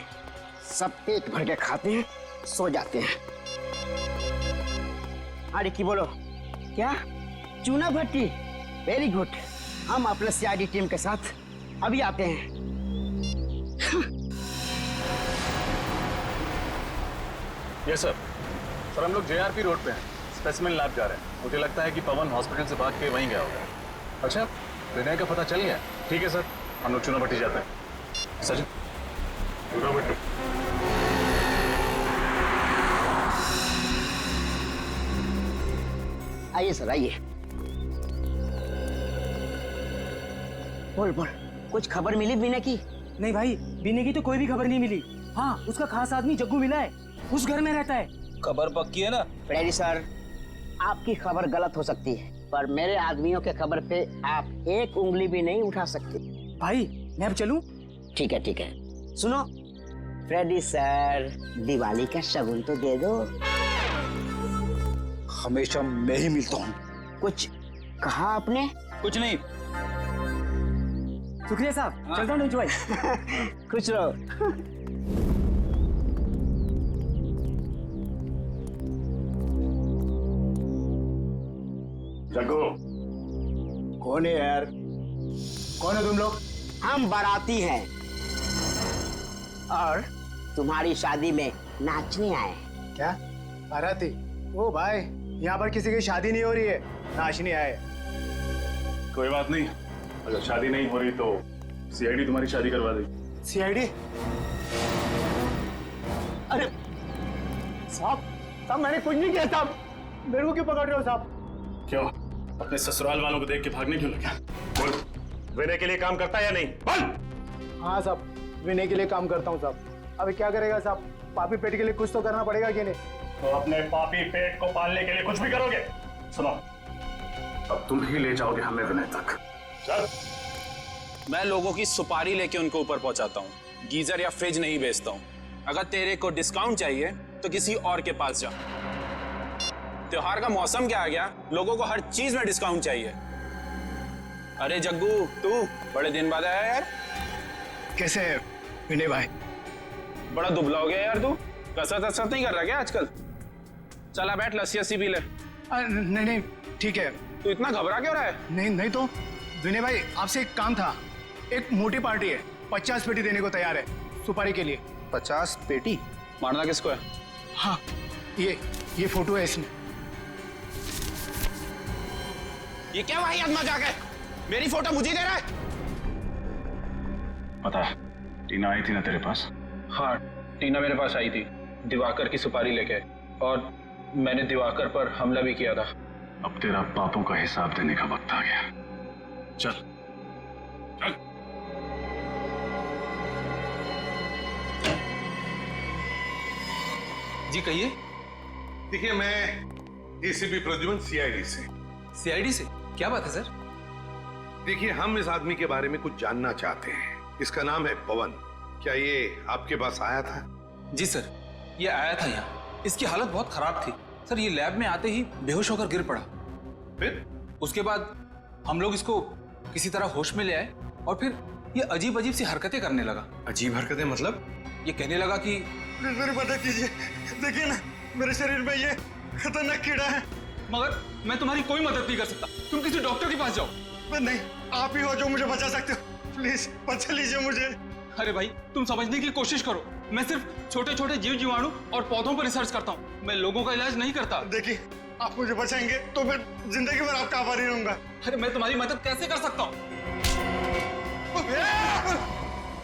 सब पेट भर के खाते हैं, सो जाते हैं। अरे की बोलो, क्या चूना भट्टी? Very good. हम अपने सीआईडी टीम के साथ अभी आते हैं। Yes sir. सर, हम लोग जेआरपी रोड पे हैं, स्पेसिमेन लैब जा रहे हैं। मुझे लगता है कि पवन हॉस्पिटल से भाग के वहीं गया होगा। अच्छा, विनय का पता चल गया? ठीक है सर, हम लोग चूना भट्टी जाते हैं। सचिन, चूना भट्टी। आइए सर, आइए। बोल बोल, कुछ खबर मिली विनय की? नहीं भाई, विनय की तो कोई भी खबर नहीं मिली। हाँ, उसका खास आदमी जग्गू मिला है, उस घर में रहता है। खबर पक्की है ना? फ्रेडी सर, आपकी खबर गलत हो सकती है, पर मेरे आदमियों के खबर पे आप एक उंगली भी नहीं उठा सकते। भाई, मैं अब चलूं? ठीक है ठीक है। सुनो फ्रेडी सर, दिवाली का शगुन तो दे दो। हमेशा मैं ही मिलता हूँ। कुछ कहा आपने? कुछ नहीं। शुक्रिया साहब, चलता हूँ भाई। खुश रहो। जग्गू, कौन है यार? कौन हो तुम लोग? हम बाराती हैं और तुम्हारी शादी में नाचने आए हैं। क्या बाराती? ओ भाई, यहाँ पर किसी की शादी नहीं हो रही है, नाचने आए। कोई बात नहीं, अगर शादी नहीं हो रही तो सीआईडी तुम्हारी शादी करवा देगी। सीआईडी? अरे साहब, साहब मैंने कुछ नहीं किया साहब, मेरे को क्यों पकड़ रहे हो साहब? क्यों, अपने ससुराल वालों को देख के भागने क्यों लगा? बोल, विनय के लिए काम करता है या नहीं? बोल। हाँ साहब, विनय के लिए काम करता हूँ साहब। अभी क्या करेगा साहब, पापी पेट के लिए कुछ तो करना पड़ेगा कि नहीं? तो अपने पापी पेट को पालने के लिए कुछ भी करोगे? सुनो, अब तुम ही ले जाओगे हमें विनय तक। चल। मैं लोगों की सुपारी लेके उनके ऊपर पहुंचाता हूँ, गीजर या फ्रिज नहीं बेचता हूँ। अगर तेरे को डिस्काउंट चाहिए तो किसी और के पास जा। त्योहार का मौसम क्या आ गया, लोगों को हर चीज में डिस्काउंट चाहिए। अरे जग्गू, तू बड़े दिन बाद आया यार। कैसे है विनय भाई? बड़ा दुबला हो गया यार तू, कसरत नहीं कर रहा क्या आजकल? चला बैठ, लस्सी पी ले। नहीं नहीं ठीक है। तू इतना घबरा क्यों रहा है? नहीं नहीं तो विनय भाई, आपसे एक काम था। एक मोटी पार्टी है, 50 पेटी देने को तैयार है सुपारी के लिए। 50 पेटी? मारना किसको है? हाँ, ये फोटो है इसमें। ये क्या भाई मजाक है? मेरी फोटो मुझे दे रहा है? पता है, टीना आई थी ना तेरे पास? हाँ, टीना मेरे पास आई थी दिवाकर की सुपारी लेके, और मैंने दिवाकर पर हमला भी किया था। अब तेरा पापों का हिसाब देने का वक्त आ गया। चल चल। जी कहिए। देखिए, मैं एसीपी प्रद्युमन सीआईडी से। सीआईडी से? क्या बात है सर? देखिए, हम इस आदमी के बारे में कुछ जानना चाहते हैं। इसका नाम है पवन। क्या ये आपके पास आया था? जी सर, ये आया था यहाँ। इसकी हालत बहुत खराब थी सर। ये लैब में आते ही बेहोश होकर गिर पड़ा। फिर उसके बाद हम लोग इसको किसी तरह होश में ले आए, और फिर ये अजीब अजीब सी हरकतें करने लगा। अजीब हरकतें मतलब? ये कहने लगा कि मेरी मदद कीजिए, देखिए ना मेरे शरीर में ये खतरनाक कीड़ा है। मगर मैं तुम्हारी कोई मदद नहीं कर सकता, तुम किसी डॉक्टर के पास जाओ। नहीं, आप ही हो जो मुझे बचा सकते हो। प्लीज बचा लीजिए मुझे। अरे भाई, तुम समझने की कोशिश करो। मैं सिर्फ छोटे छोटे जीव जीवाणु और पौधों पर रिसर्च करता हूँ। मैं लोगों का इलाज नहीं करता। देखिए, आप मुझे बचाएंगे तो मैं जिंदगी भर आपका आभारी रहूंगा। अरे मैं तुम्हारी मदद कैसे कर सकता हूँ?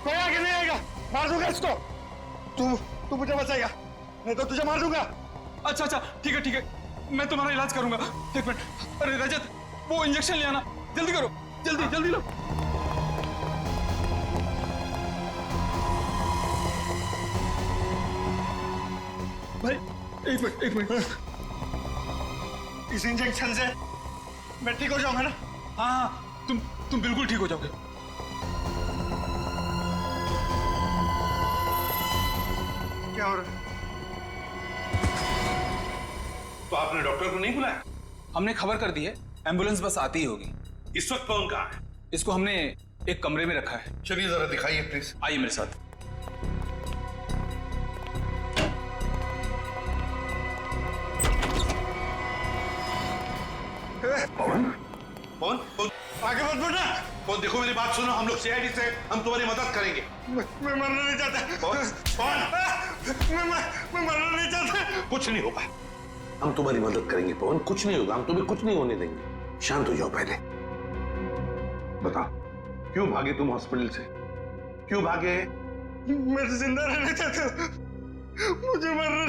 कोई आगे नहीं आएगा, मार दूंगा इसको। तू मुझे बचाएगा, नहीं तो तुझे मार दूंगा। अच्छा, ठीक है, मैं तुम्हारा इलाज करूंगा। एक मिनट। अरे रजत, वो इंजेक्शन ले आना, जल्दी करो, जल्दी लो। भाई एक मिनट। इस इंजेक्शन से मैं ठीक हो जाऊंगा ना? हाँ, तुम बिल्कुल ठीक हो जाओगे। क्या हो रहा है? तो आपने डॉक्टर को नहीं बुलाया? हमने खबर कर दी है, एम्बुलेंस बस आती ही होगी। इस वक्त कौन कहाँ है? इसको हमने एक कमरे में रखा है। चलिए जरा दिखाइए प्लीज। आइए मेरे साथ। पवन आगे मत बढ़ना। कौन, देखो मेरी बात सुनो, हम लोग सीआईडी से, हम तुम्हारी मदद करेंगे। मैं मरना नहीं चाहता। मैं मरना नहीं चाहता। कुछ नहीं होगा, हम तुम्हारी मदद करेंगे पवन। कुछ नहीं होगा, हम तुम्हें कुछ नहीं होने देंगे। शांत हो जाओ पहले। बताओ, क्यों भागे तुम हॉस्पिटल से? क्यों भागे? मैं जिंदा रहना चाहता हूँ, मुझे मरना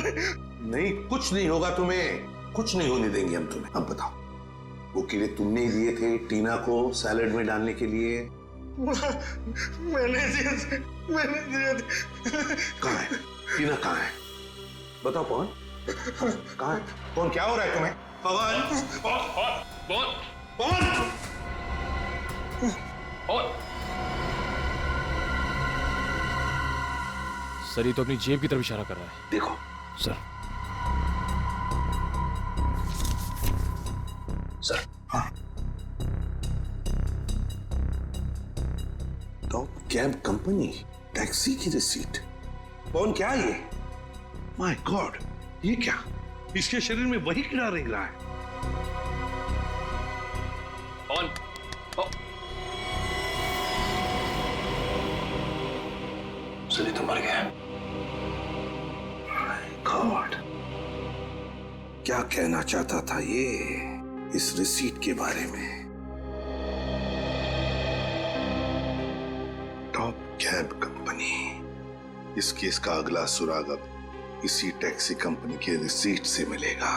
नहीं। कुछ नहीं होगा तुम्हें, कुछ नहीं होने देंगे हम तुम्हें। अब बताओ, वो कीड़े तुमने ही दिए थे टीना को सैलेड में डालने के लिए? मैंने दिए थे। कहाँ है टीना? कहाँ है? बताओ पवन, कहाँ है? कौन, क्या हो रहा है तुम्हें? पवन! सर, ये तो अपनी जेब की तरफ इशारा कर रहा है। देखो सर। सर, हाँ। टॉप कैब कंपनी, टैक्सी की रिसीट। कौन, क्या ये? माय गॉड, ये क्या? इसके शरीर में वही कीड़ा रह रहा है। कौन? सली तो मर गया। गॉड, क्या कहना चाहता था ये इस रिसीट के बारे में? Top cab company. इस केस का अगला सुराग अब इसी टैक्सी कंपनी के रिसीट से मिलेगा।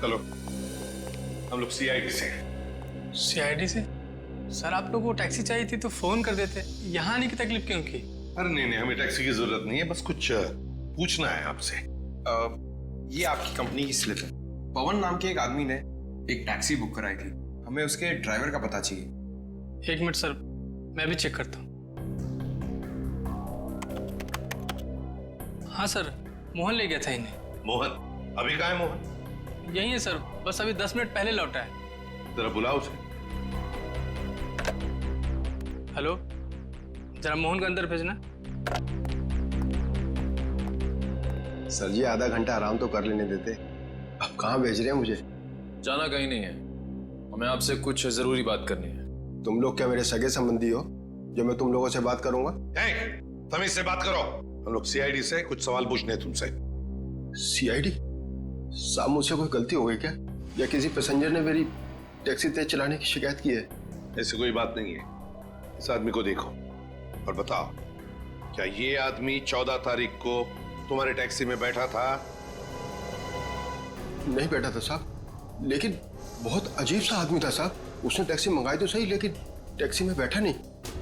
चलो हम लोग सीआईडी से। सीआईडी से? सर आप लोगों को टैक्सी चाहिए थी तो फोन कर देते, यहाँ आने की तकलीफ क्यों की? अरे नहीं, हमें टैक्सी की जरूरत नहीं है, बस कुछ पूछना है आपसे। ये आपकी कंपनी की स्लिप है। पवन नाम के एक आदमी ने एक टैक्सी बुक कराई थी, हमें उसके ड्राइवर का पता चाहिए। 1 मिनट सर, मैं भी चेक करता हूँ। हाँ सर, मोहन ले गया था इन्हें। मोहन? अभी कहाँ है मोहन? यही है सर, बस अभी 10 मिनट पहले लौटा है। जरा बुलाओ उसे। हेलो, जरा मोहन को अंदर भेजना। सर जी आधा घंटा आराम तो कर लेने देते। अब कहाँ भेज रहे हैं मुझे? जाना कहीं नहीं है, हमें आपसे कुछ जरूरी बात करनी है। तुम लोग क्या मेरे सगे संबंधी हो जो मैं तुम लोगों से बात करूंगा? तमीज से बात करो। हम लोग सीआईडी से कुछ सवाल पूछने हैं तुमसे। सीआईडी? साहब मुझसे कोई गलती हो गई क्या, या किसी पैसेंजर ने मेरी टैक्सी तेज चलाने की शिकायत की है? ऐसी कोई बात नहीं है। इस आदमी को देखो और बताओ, क्या ये आदमी 14 तारीख को तुम्हारे टैक्सी में बैठा था? नहीं बैठा था साहब, लेकिन बहुत अजीब सा आदमी था साहब। उसने टैक्सी मंगाई तो सही, लेकिन टैक्सी में बैठा नहीं।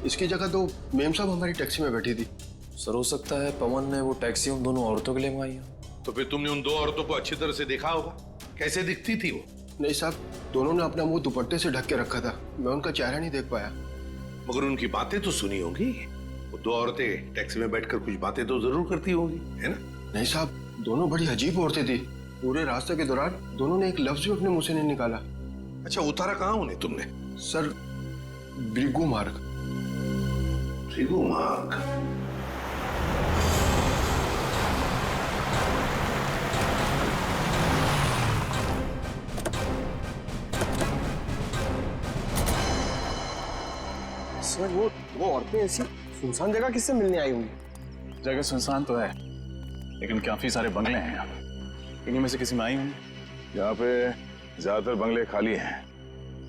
इसकी जगह तो मेम साहब हमारी टैक्सी में बैठी थी। सर हो सकता है पवन ने वो टैक्सी उन दोनों औरतों के लिए मंगाई हो। तो फिर तुमने उन 2 औरतों को अच्छी तरह से देखा होगा, कैसे दिखती थी वो? नहीं साहब, दोनों ने अपना मुंह दुपट्टे से ढक के रखा था, मैं उनका चेहरा नहीं देख पाया। मगर उनकी बातें तो सुनी होंगी। वो 2 औरतें टैक्सी में बैठकर कुछ बातें तो जरूर करती होंगी, है ना? नहीं साहब, दोनों बड़ी अजीब औरतें थी। पूरे रास्ते के दौरान दोनों ने एक लफ्ज भी अपने मुंह से नहीं निकाला। अच्छा, उतारा कहाँ उन्हें तुमने? सर, ब्रिगू मार्ग। ब्रिगू मार्ग? सर वो औरतें ऐसी सुनसान जगह किससे मिलने आई होंगी? जगह सुनसान तो है, लेकिन काफी सारे बंगले हैं यहाँ पे। इन्हीं में से किसी में आई होंगी। यहाँ पे ज्यादातर बंगले खाली हैं,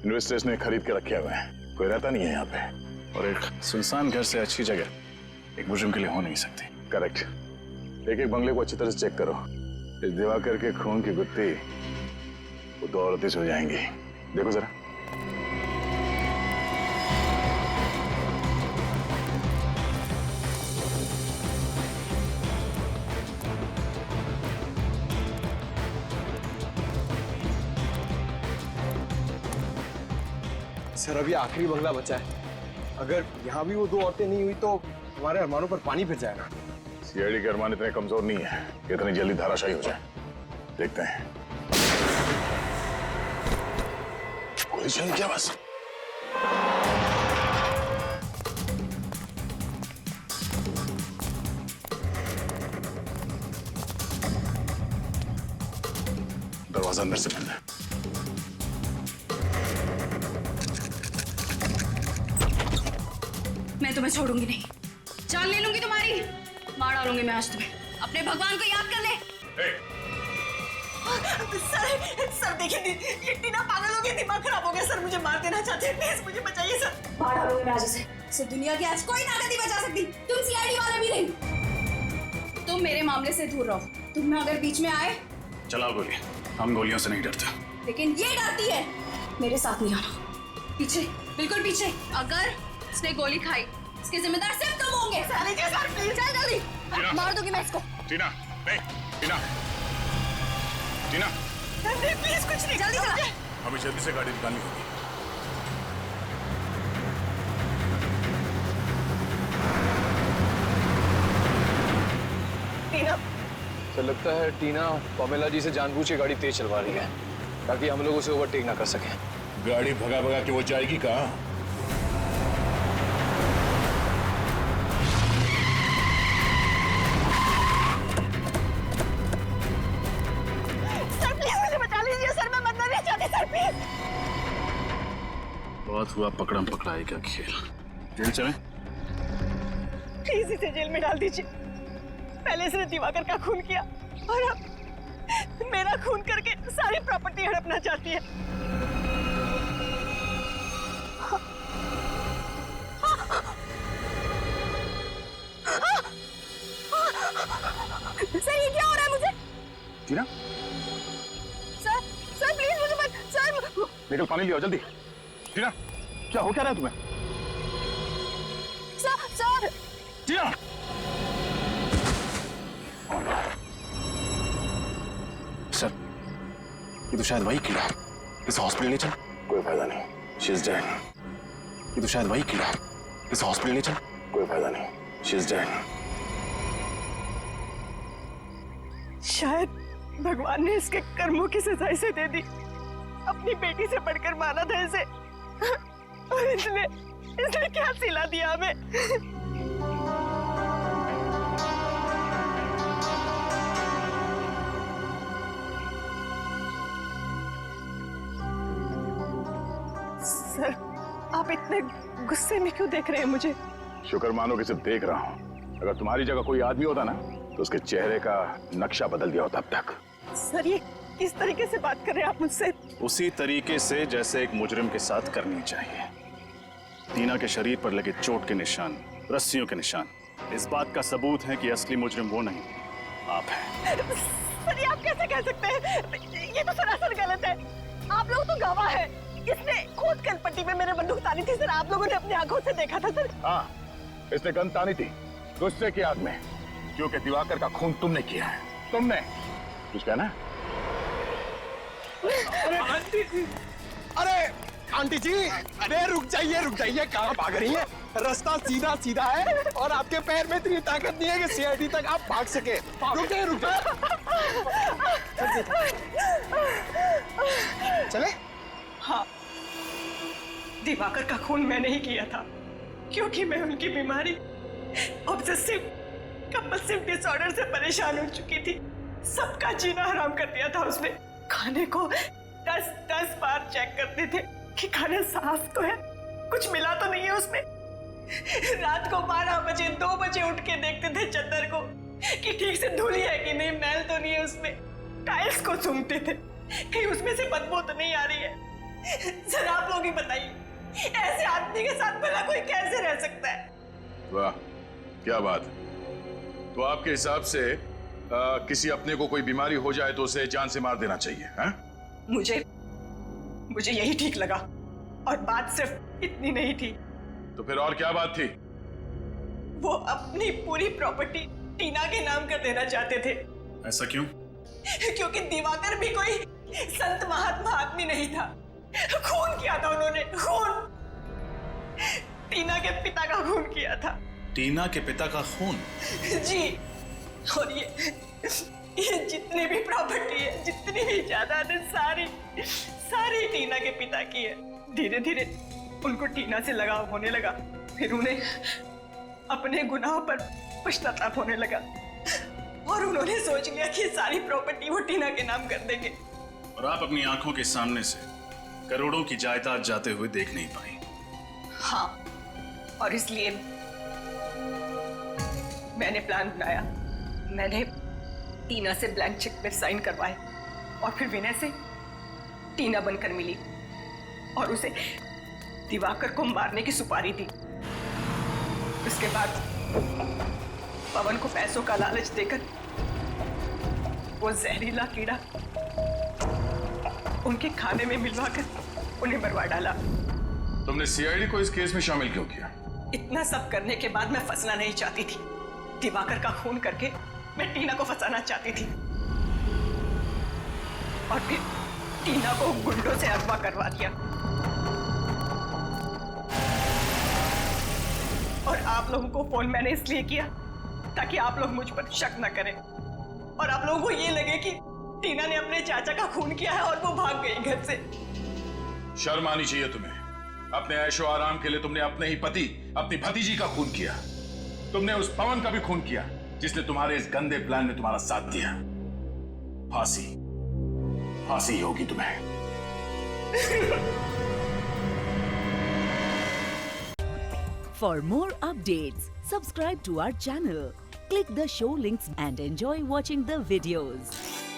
इन्वेस्टर्स ने खरीद के रखे हुए हैं, कोई रहता नहीं है यहाँ पे। और एक सुनसान घर से अच्छी जगह एक मुजरिम के लिए हो नहीं सकती। करेक्ट। एक एक बंगले को अच्छी तरह से चेक करो। इस दिवाकर के खून की गुत्थी वो 2 औरतें हो जाएंगी। देखो जरा। सर अभी आखिरी बंगला बचा है, अगर यहाँ भी वो 2 औरतें नहीं हुई तो हमारे अरमानों पर पानी फिर जाएगा। सीआईडी के अरमान इतने कमजोर नहीं है कि इतनी जल्दी धाराशायी हो जाए। देखते हैं। गोली चली क्या बस? दरवाजा अंदर से बंद है। मैं तुम्हें छोड़ूंगी नहीं, जान ले लूंगी तुम्हारी, मार डालूंगी मैं आज तुम्हें। अपने भगवान को याद कर ले। सर देखिए, ये टीना पागल हो गई, दिमाग खराब हो गया। सर मुझे मार देना चाहते हैं, प्लीज मुझे बचाइए सर। मार डालूंगी मैं आज उसे। इस दुनिया की आज कोई ताकत नहीं बचा सकती, तुम सीआईडी वाले भी नहीं। तुम मेरे मामले से दूर रहो। तुम अगर बीच में आए चलाओ गोली। हम गोलियों से नहीं डरते, लेकिन ये डरती है। मेरे साथ नहीं आना, पीछे, बिल्कुल पीछे। अगर इसने गोली खाई, इसके जिम्मेदार सिर्फ तुम होंगे। चल जल्दी, मार दूंगी मैं इसको। टीना, नहीं, टीना, टीना, प्लीज कुछ नहीं, जल्दी चला। हमें जल्दी से गाड़ी निकालनी होगी। टीना, तो लगता है टीना पमेला जी से जानबूझ के गाड़ी तेज चलवा रही है ताकि हम लोग उसे ओवरटेक ना कर सकें। गाड़ी भगा भगा के वो जाएगी कहाँ? सर प्लीज मुझे बचा लीजिए सर, मैं मरना नहीं चाहती सर, प्लीज। बहुत हुआ पकड़म पकड़ाई का खेल। जेल चलें? फांसी से जेल में डाल दीजिए। पहले इसने दिवाकर का खून किया और अब मेरा खून करके सारी प्रॉपर्टी हड़पना चाहती है। सर ये क्या हो रहा है मुझे? टीना, सर सर प्लीज मुझे मत सर। निकल, पानी लियो जल्दी। टीना, क्या हो क्या रहा है तुम्हें? सर टीना! सर, ये तो शायद वही कीड़ा। इस हॉस्पिटल ले चल। कोई फायदा नहीं, शी इज डेड। ये तो शायद वही कीड़ा। इस हॉस्पिटल ले चल। कोई फायदा नहीं, शी इज डेड। शायद भगवान ने इसके कर्मों की सजा इसे दे दी। अपनी बेटी से बढ़कर माना था इसे और इसने क्या सिला दिया हमें। सर, आप इतने गुस्से में क्यों देख रहे हैं मुझे? शुक्र मानो कि सिर्फ देख रहा हूँ। अगर तुम्हारी जगह कोई आदमी होता ना तो उसके चेहरे का नक्शा बदल दिया होता अब तक। सर, ये किस तरीके से बात कर रहे हैं आप मुझसे? उसी तरीके से जैसे एक मुजरिम के साथ करनी चाहिए। टीना के शरीर पर लगे चोट के निशान, रस्सियों के निशान, इस बात का सबूत है कि असली मुजरिम वो नहीं, आप हैं। सर, ये आप कैसे कह सकते हैं? ये तो सरासर गलत है। आप लोग तो गवाह हैं। इसने खुद कलपट्टी में मेरे बंदूक तानी थी सर। आप लोगों ने अपनी आंखों से देखा था सर। हाँ, इसने गन तानी थी गुस्से की आग में, क्योंकि दिवाकर का खून तुमने किया है। तुमने कुछ कहना? आंटी जी, अरे आंटी जी, अरे रुक जाइए, कहाँ भाग रही हैं? रास्ता सीधा सीधा है और आपके पैर में इतनी ताकत नहीं है कि सीआईडी तक आप भाग सके। रुक जाइए। चले? हाँ, दिवाकर का खून मैंने ही किया था, क्योंकि मैं उनकी बीमारी ऑब्सेसिव कंपल्सिव डिसऑर्डर से परेशान हो चुकी थी। सबका जीना हराम कर दिया था उसने। खाने को 10 बार चेक करते थे कि खाना साफ तो है, कुछ मिला तो नहीं है उसमें। रात को 12 बजे 2 बजे उठ के देखते थे चद्दर को कि ठीक से धुली है कि नहीं, मैल तो नहीं है उसमें। टाइल्स को सूंघते थे कहीं उसमें से बदबू तो नहीं आ रही है। सर, आप लोग ही बताइए, ऐसे आदमी के साथ भला कोई कैसे रह सकता है? वाह, क्या बात है। तो आपके हिसाब से किसी अपने को कोई बीमारी हो जाए तो उसे जान से मार देना चाहिए, हैं? मुझे यही ठीक लगा, और बात सिर्फ इतनी नहीं थी। तो फिर और क्या बात थी? वो अपनी पूरी प्रॉपर्टी टीना के नाम कर देना चाहते थे। ऐसा क्यों? क्योंकि दिवाकर भी कोई संत महात्मा आदमी नहीं था। खून किया था उन्होंने, खून। टीना के पिता का खून किया था। टीना के पिता का खून? जी, और ये जितनी भी प्रॉपर्टी है, जितनी भी जायदाद है, सारी टीना के पिता की है। धीरे धीरे उनको टीना से लगाव होने लगा, फिर उन्हें अपने गुनाहों पर पश्चाताप होने लगा और उन्होंने सोच लिया कि सारी प्रॉपर्टी वो टीना के नाम कर देंगे। और आप अपनी आंखों के सामने से करोड़ों की जायदाद जाते हुए देख नहीं पाई। हाँ, और इसलिए मैंने प्लान बनाया। मैंने टीना से ब्लैंक चेक पे साइन करवाए और फिर विनय से टीना बनकर मिली और उसे दिवाकर को मारने की सुपारी दी। उसके बाद पवन को पैसों का लालच देकर वो जहरीला कीड़ा उनके खाने में मिलवाकर उन्हें मरवा डाला। तुमने सीआईडी को इस केस में शामिल क्यों किया? इतना सब करने के बाद मैं फंसना नहीं चाहती थी। दिवाकर का खून करके मैं टीना को फंसाना चाहती थी और फिर टीना को गुंडों से अगवा करवा दिया। और आप लोगों को फोन मैंने इसलिए किया ताकि आप लोग मुझ पर शक न करें और आप लोगों को ये लगे कि टीना ने अपने चाचा का खून किया है और वो भाग गई घर से। शर्म आनी चाहिए तुम्हें। अपने ऐशो आराम के लिए तुमने अपने ही पति, अपनी भतीजी का खून किया। तुमने उस पवन का भी खून किया जिसने तुम्हारे इस गंदे प्लान में तुम्हारा साथ दिया। फांसी होगी तुम्हें। For more updates, Subscribe to our channel, click the show links and enjoy watching the videos.